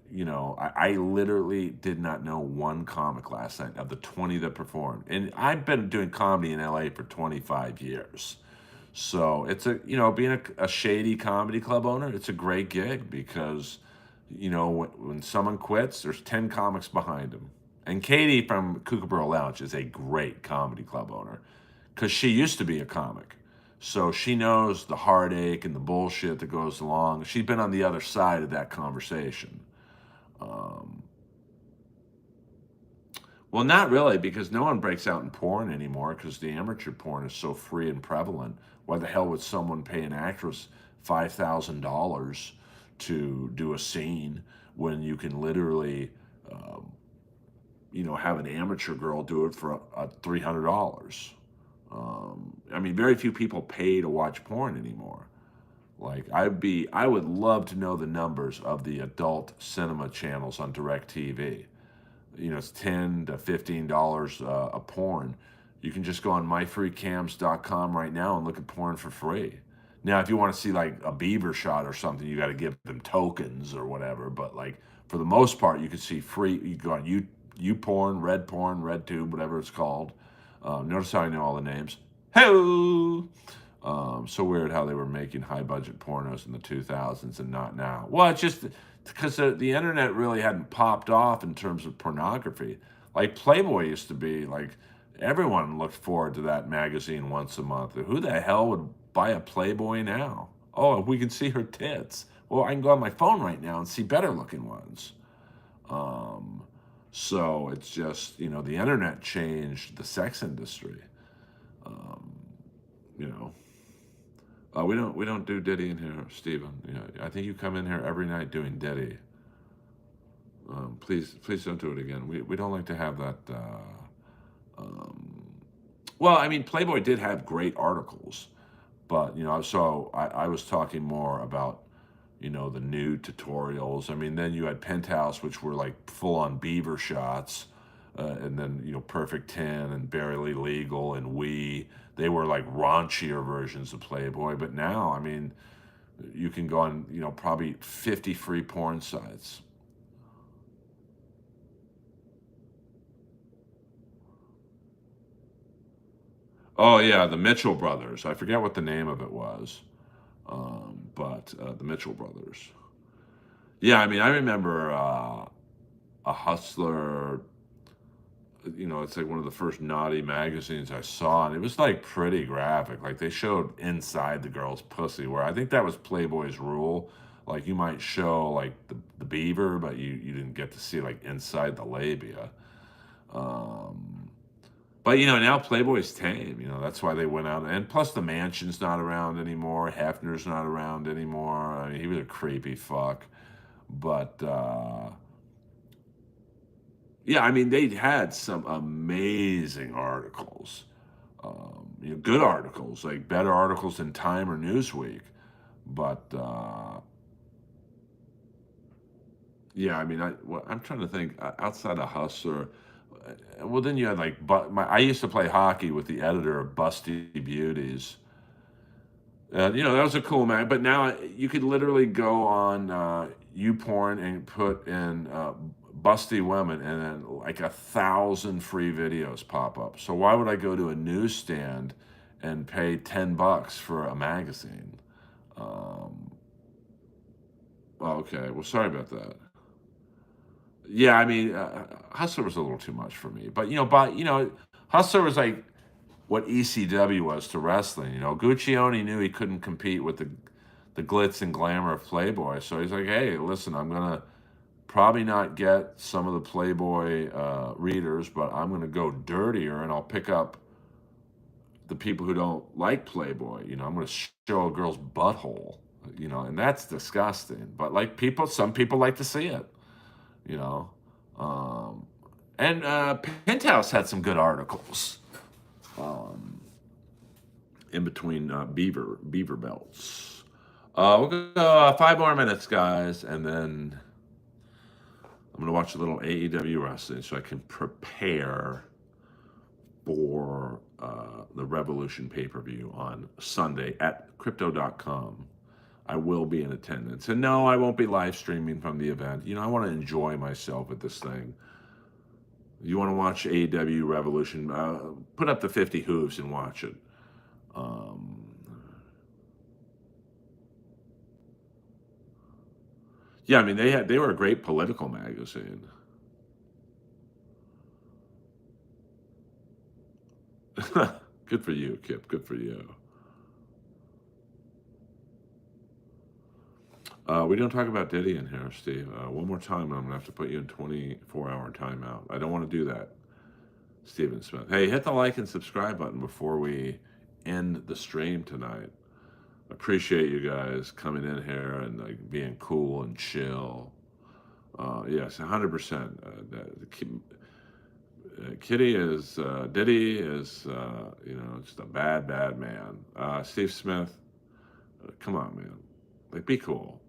I literally did not know one comic last night of the 20 that performed. And I've been doing comedy in LA for 25 years. So it's being a shady comedy club owner, it's a great gig because, when someone quits, there's 10 comics behind him. And Katie from Kookaburra Lounge is a great comedy club owner because she used to be a comic. So she knows the heartache and the bullshit that goes along. She's been on the other side of that conversation. Um, well, not really, because no one breaks out in porn anymore because the amateur porn is so free and prevalent. Why the hell would someone pay an actress $5,000 to do a scene when you can literally, um, have an amateur girl do it for $300? I mean, very few people pay to watch porn anymore. Like I would love to know the numbers of the adult cinema channels on DirecTV. It's $10 to $15 a porn. You can just go on myfreecams.com right now and look at porn for free. Now, if you want to see like a beaver shot or something, you got to give them tokens or whatever. But like for the most part, you can see free. You go on YouPorn, RedTube, whatever it's called. Notice how I know all the names. Hello. So weird how they were making high budget pornos in the 2000s and not now. Well, it's just because the internet really hadn't popped off in terms of pornography. Like Playboy used to be like everyone looked forward to that magazine once a month. Who the hell would buy a Playboy now? Oh, if we can see her tits. Well, I can go on my phone right now and see better looking ones. Um, so it's just, the internet changed the sex industry. Um, you know. We don't do Diddy in here, Stephen. I think you come in here every night doing Diddy. Please don't do it again. We don't like to have that. Um, well, I mean, Playboy did have great articles, but I was talking more about the nude tutorials. I mean, then you had Penthouse, which were like full on beaver shots, and then Perfect 10 and Barely Legal and they were like raunchier versions of Playboy. But now, I mean, you can go on probably 50 free porn sites. Oh yeah, the Mitchell brothers. I forget what the name of it was, but the Mitchell brothers. Yeah, I mean, I remember a Hustler. It's like one of the first naughty magazines I saw, and it was like pretty graphic. Like they showed inside the girl's pussy, where I think that was Playboy's rule. Like you might show like the beaver, but you didn't get to see like inside the labia. Um, but now Playboy's tame. That's why they went out, and plus the Mansion's not around anymore. Hefner's not around anymore. I mean, he was a creepy fuck, but. Yeah, I mean, they had some amazing articles, good articles, like better articles than Time or Newsweek. But yeah, I mean, I'm trying to think outside of Hustler. Well, then you had like, I used to play hockey with the editor of Busty Beauties. That was a cool man. But now you could literally go on YouPorn and put in busty women, and then like 1,000 free videos pop up. So why would I go to a newsstand and pay $10 for a magazine? Um, okay, well, sorry about that. Yeah, I mean, Hustler was a little too much for me, but Hustler was like what ECW was to wrestling. Guccione knew he couldn't compete with the glitz and glamour of Playboy, so he's like, hey, listen, I'm gonna probably not get some of the Playboy readers, but I'm going to go dirtier and I'll pick up the people who don't like Playboy. I'm going to show a girl's butthole, and that's disgusting. But like some people like to see it, you know. Um, and Penthouse had some good articles um, in between beaver belts. We'll go 5 more minutes, guys, and then I'm going to watch a little AEW wrestling so I can prepare for the Revolution pay-per-view on Sunday at crypto.com. I will be in attendance. And no, I won't be live streaming from the event. I want to enjoy myself at this thing. You want to watch AEW Revolution, put up the 50 hooves and watch it. Yeah, I mean, they were a great political magazine. Good for you, Kip. Good for you. We don't talk about Diddy in here, Steve. One more time, and I'm going to have to put you in 24-hour timeout. I don't want to do that, Stephen Smith. Hey, hit the like and subscribe button before we end the stream tonight. Appreciate you guys coming in here and like being cool and chill. Yes, 100%. Diddy is just a bad man. Steve Smith, come on, man. Like, be cool.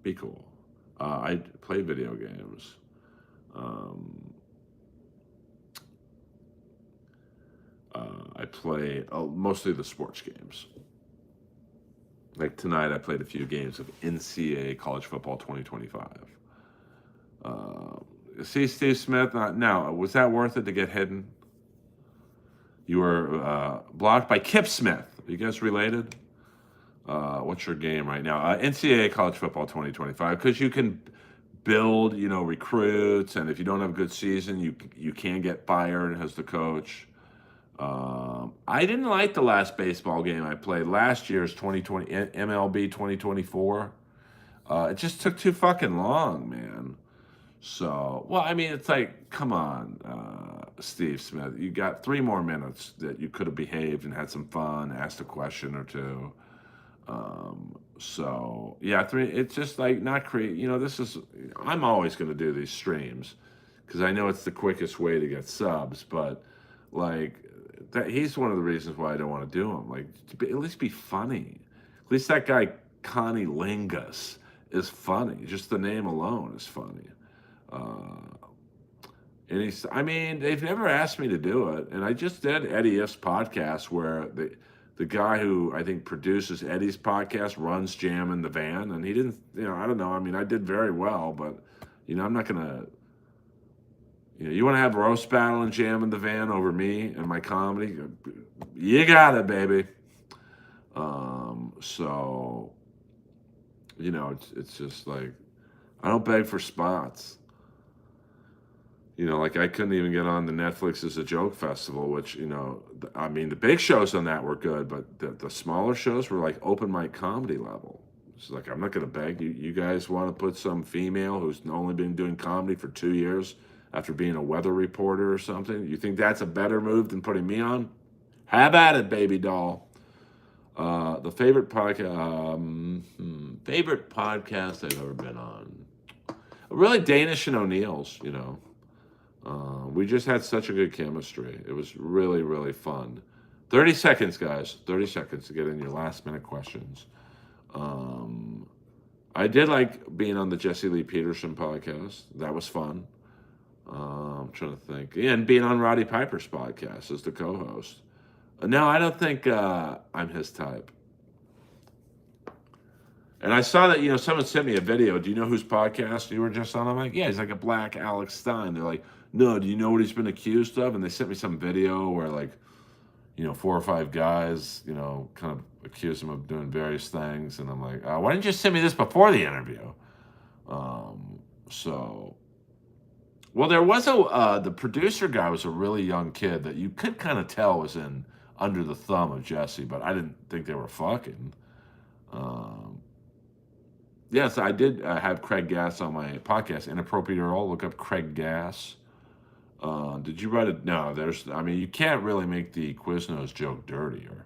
I play video games. I play mostly the sports games. Like tonight, I played a few games of NCAA College Football 2025. See, Steve Smith, now, was that worth it to get hidden? You were blocked by Kip Smith. Are you guys related? What's your game right now? NCAA College Football 2025, because you can build, recruits, and if you don't have a good season, you can get fired as the coach. I didn't like the last baseball game I played. Last year's 2020 MLB 2024. It just took too fucking long, man. So, well, I mean, it's like, come on, Steve Smith. You got 3 more minutes that you could have behaved and had some fun, asked a question or two. So yeah, it's just like not create. I'm always going to do these streams because I know it's the quickest way to get subs. But like that, he's one of the reasons why I don't want to do them. Like, at least be funny. At least that guy Connie Lingus is funny. Just the name alone is funny. And I mean, they've never asked me to do it, and I just did Eddie If's podcast where the guy who I think produces Eddie's podcast runs Jam in the Van, and he didn't, I don't know. I mean, I did very well, but, I'm not going to, you want to have roast battle and Jam in the Van over me and my comedy? You got it, baby. So, it's just like, I don't beg for spots. Like I couldn't even get on the Netflix as a joke festival, which, I mean, the big shows on that were good, but the smaller shows were like open mic comedy level. It's like, I'm not going to beg you. You guys want to put some female who's only been doing comedy for 2 years after being a weather reporter or something? You think that's a better move than putting me on? Have at it, baby doll. The favorite podcast I've ever been on. Really, Danish and O'Neill's, we just had such a good chemistry. It was really, really fun. 30 seconds, guys. 30 seconds to get in your last minute questions. I did like being on the Jesse Lee Peterson podcast. That was fun. I'm trying to think. And being on Roddy Piper's podcast as the co-host. No, I don't think I'm his type. And I saw that, someone sent me a video. Do you know whose podcast you were just on? I'm like, yeah, he's like a black Alex Stein. They're like, no, do you know what he's been accused of? And they sent me some video where, like, 4 or 5 guys, kind of accuse him of doing various things. And I'm like, why didn't you send me this before the interview? Well, there was the producer guy was a really young kid that you could kind of tell was under the thumb of Jesse, but I didn't think they were fucking. Yes, I did have Craig Gass on my podcast, Inappropriate Earl. Look up Craig Gass. Did you write it? No, I mean, you can't really make the Quiznos joke dirtier.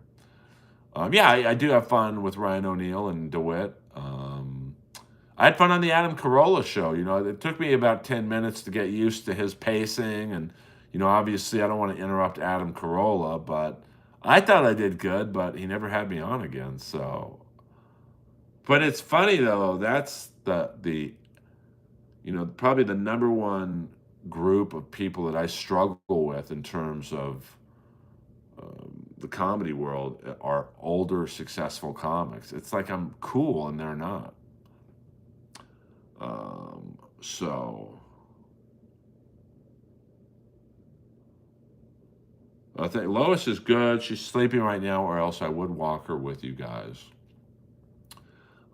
Yeah, I do have fun with Ryan O'Neal and DeWitt. I had fun on the Adam Carolla show. It took me about 10 minutes to get used to his pacing. And, obviously I don't want to interrupt Adam Carolla, but I thought I did good, but he never had me on again. So, but it's funny though. That's probably the number one group of people that I struggle with in terms of the comedy world are older, successful comics. It's like I'm cool and they're not. So I think Lois is good. She's sleeping right now, or else I would walk her with you guys.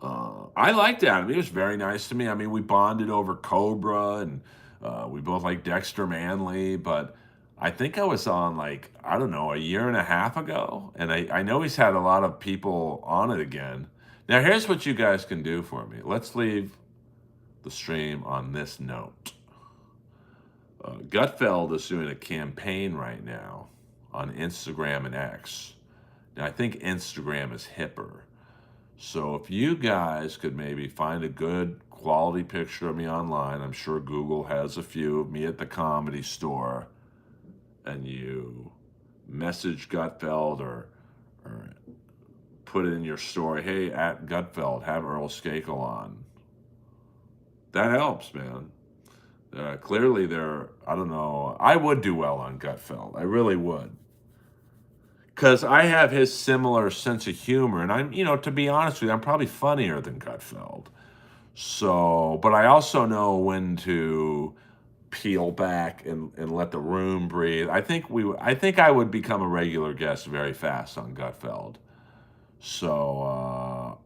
I liked Adam. He was very nice to me. I mean, we bonded over Cobra, and we both like Dexter Manley. But I think I was on like I don't know a year and a half ago, and I know he's had a lot of people on it again. Now here's what you guys can do for me. Let's leave the stream on this note. Gutfeld is doing a campaign right now on Instagram and X. Now I think Instagram is hipper. So if you guys could maybe find a good quality picture of me online, I'm sure Google has a few of me at the Comedy Store, and you message Gutfeld or put it in your story, hey, at Gutfeld, have Earl Skakel on. That helps, man. Clearly, I don't know, I would do well on Gutfeld. I really would. Because I have his similar sense of humor, and to be honest with you, I'm probably funnier than Gutfeld. So, but I also know when to peel back and let the room breathe. I think I would become a regular guest very fast on Gutfeld. So,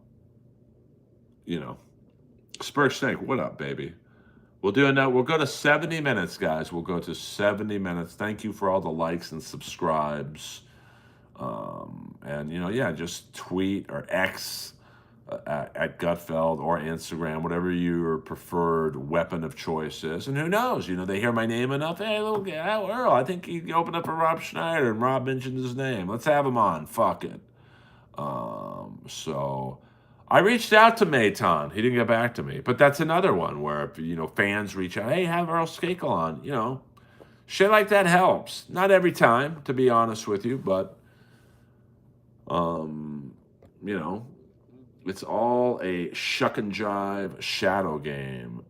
Spur Snake, what up, baby? We'll do another. We'll go to 70 minutes, guys. We'll go to 70 minutes. Thank you for all the likes and subscribes. And yeah, just tweet or X at Gutfeld or Instagram, whatever your preferred weapon of choice is. And who knows? They hear my name enough. Hey, little guy, Earl, I think he opened up for Rob Schneider, and Rob mentioned his name. Let's have him on. Fuck it. So I reached out to Mayton. He didn't get back to me. But that's another one where fans reach out. Hey, have Earl Skakel on. Shit like that helps. Not every time, to be honest with you, but it's all a shuck and jive shadow game.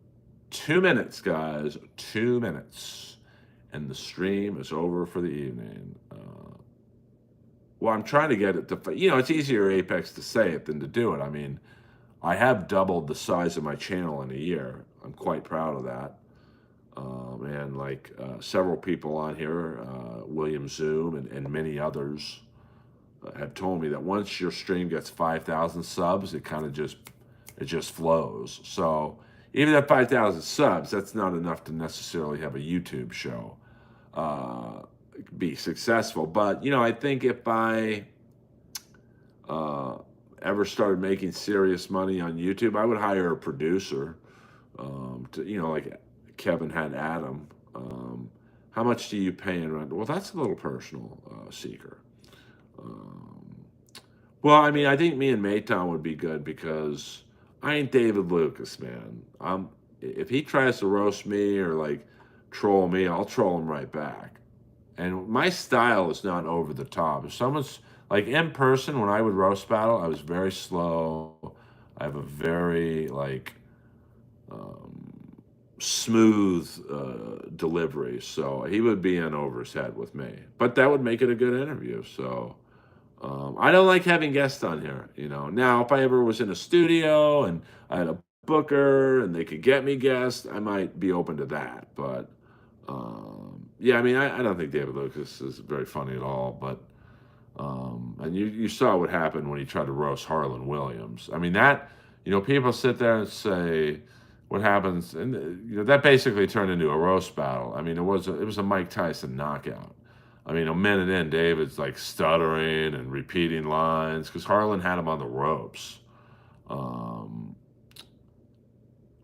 2 minutes, guys. 2 minutes. And the stream is over for the evening. Well, I'm trying to get it to, it's easier, Apex, to say it than to do it. I mean, I have doubled the size of my channel in a year. I'm quite proud of that. And like several people on here, William Zoom and many others, have told me that once your stream gets 5,000 subs, it just flows. So even at 5,000 subs, that's not enough to necessarily have a YouTube show be successful. But I think if I ever started making serious money on YouTube, I would hire a producer. Like Kevin had Adam. How much do you pay in rent? Well, that's a little personal, Seeker. Well, I mean, I think me and Mayton would be good because I ain't David Lucas, man. If he tries to roast me or like troll me, I'll troll him right back. And my style is not over the top. If someone's like in person, when I would roast battle, I was very slow. I have a very smooth delivery. So he would be in over his head with me. But that would make it a good interview. So I don't like having guests on here, Now, if I ever was in a studio and I had a booker and they could get me guests, I might be open to that. But yeah, I mean, I don't think David Lucas is very funny at all. But and you saw what happened when he tried to roast Harlan Williams. I mean, that people sit there and say what happens, and that basically turned into a roast battle. I mean, it was a Mike Tyson knockout. I mean, a minute in, David's like stuttering and repeating lines because Harlan had him on the ropes.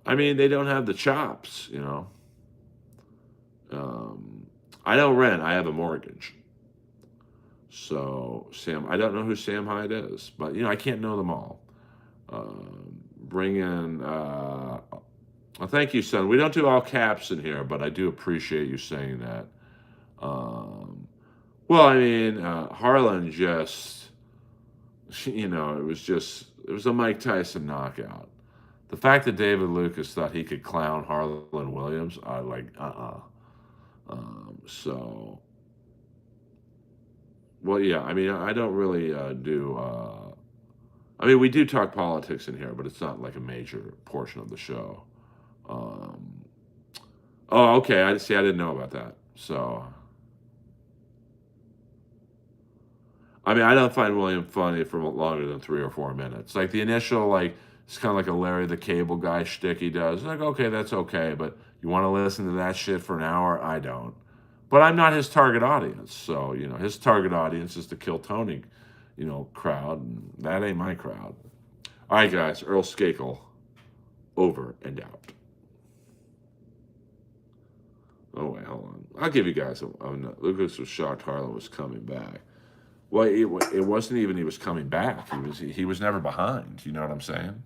I mean, they don't have the chops, you know. Um, I don't rent. I have a mortgage. So Sam, I don't know who Sam Hyde is, but I can't know them all. Bring in. Well, thank you, son. We don't do all caps in here, but I do appreciate you saying that. Um, well, I mean, Harlan just, it was a Mike Tyson knockout. The fact that David Lucas thought he could clown Harlan Williams, I like, so, well, yeah, I mean, I don't really I mean, we do talk politics in here, but it's not like a major portion of the show. Um, oh, okay. I see. I didn't know about that. So, I mean, I don't find William funny for longer than 3 or 4 minutes. Like the initial, like it's kind of like a Larry the Cable Guy shtick he does. Like, okay, that's okay, but you want to listen to that shit for an hour? I don't. But I'm not his target audience. So, his target audience is the Kill Tony, crowd. And that ain't my crowd. All right, guys. Earl Skakel, over and out. Oh wait, hold on. I'll give you guys a note. Lucas was shocked Harlan was coming back. Well, it wasn't even he was coming back. He was never behind. You know what I'm saying?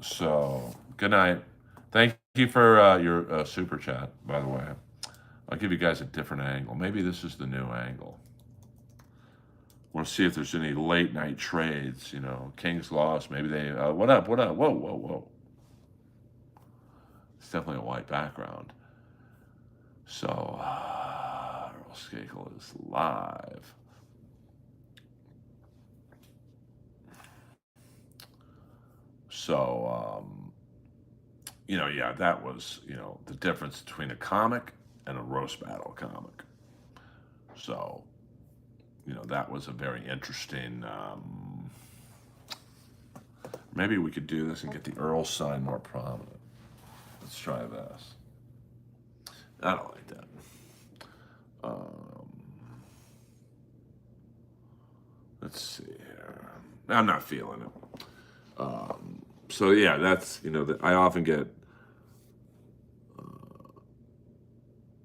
So good night. Thank you for your super chat. By the way, I'll give you guys a different angle. Maybe this is the new angle. Want to see if there's any late night trades. Kings lost. Maybe they. What up? What up? Whoa, whoa, whoa. It's definitely a white background. So, Earl Skakel is live. So, yeah, that was, the difference between a comic and a roast battle comic. So, that was a very interesting. Maybe we could do this and get the Earl sign more prominent. Let's try this. I don't like that. Let's see here. I'm not feeling it. So yeah, that's I often get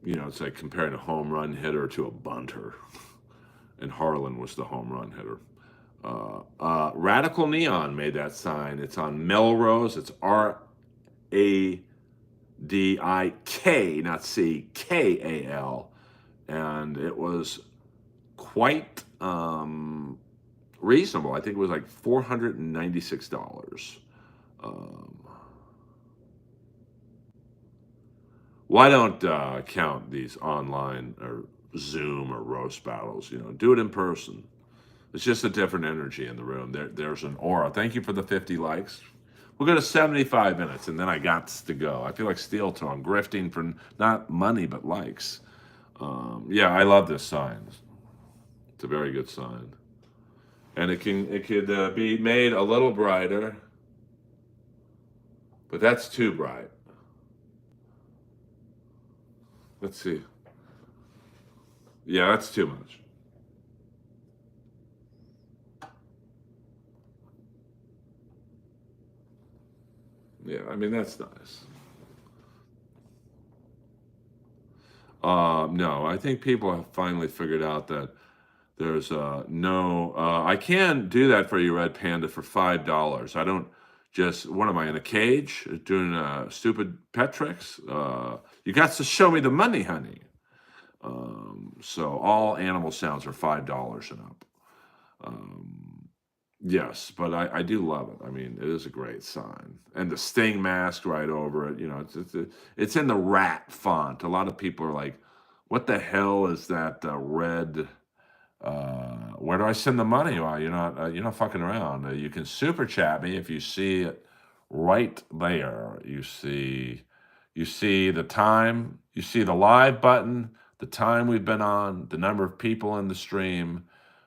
it's like comparing a home run hitter to a bunter, and Harlan was the home run hitter. Radical Neon made that sign. It's on Melrose. It's RADIK, not CKAL, and it was quite reasonable. I think it was like $496. Why don't count these online or Zoom or roast battles? Do it in person. It's just a different energy in the room. There's an aura. Thank you for the 50 likes. We'll go to 75 minutes, and then I got to go. I feel like steel toe. I'm grifting for not money, but likes. Yeah, I love this sign. It's a very good sign. And it could be made a little brighter, but that's too bright. Let's see. Yeah, that's too much. Yeah, I mean, that's nice. No, I think people have finally figured out that there's no. I can do that for you, Red Panda, for $5. I don't just. What am I in a cage doing stupid pet tricks? You got to show me the money, honey. So all animal sounds are $5 and up. Yes, but I do love it. I mean, it is a great sign, and the Sting mask right over it. It's in the rat font. A lot of people are like, "What the hell is that red?" Where do I send the money? Well, you're not fucking around. You can super chat me if you see it right there. You see the time. You see the live button, the time we've been on, the number of people in the stream,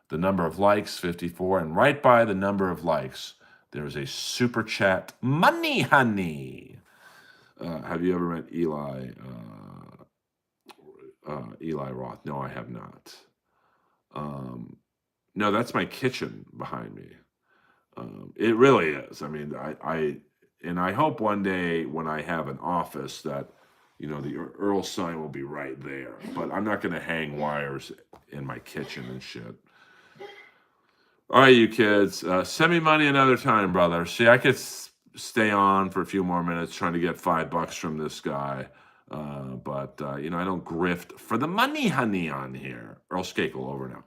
the number of likes, 54, and right by the number of likes, there is a super chat money, honey. Have you ever met Eli Roth? No, I have not. No, that's my kitchen behind me. It really is. I mean, And I hope one day when I have an office that, the Earl sign will be right there. But I'm not going to hang wires in my kitchen and shit. All right, you kids, send me money another time, brother. See, I could stay on for a few more minutes trying to get $5 from this guy. But I don't grift for the money, honey, on here. Earl Skakel, over now.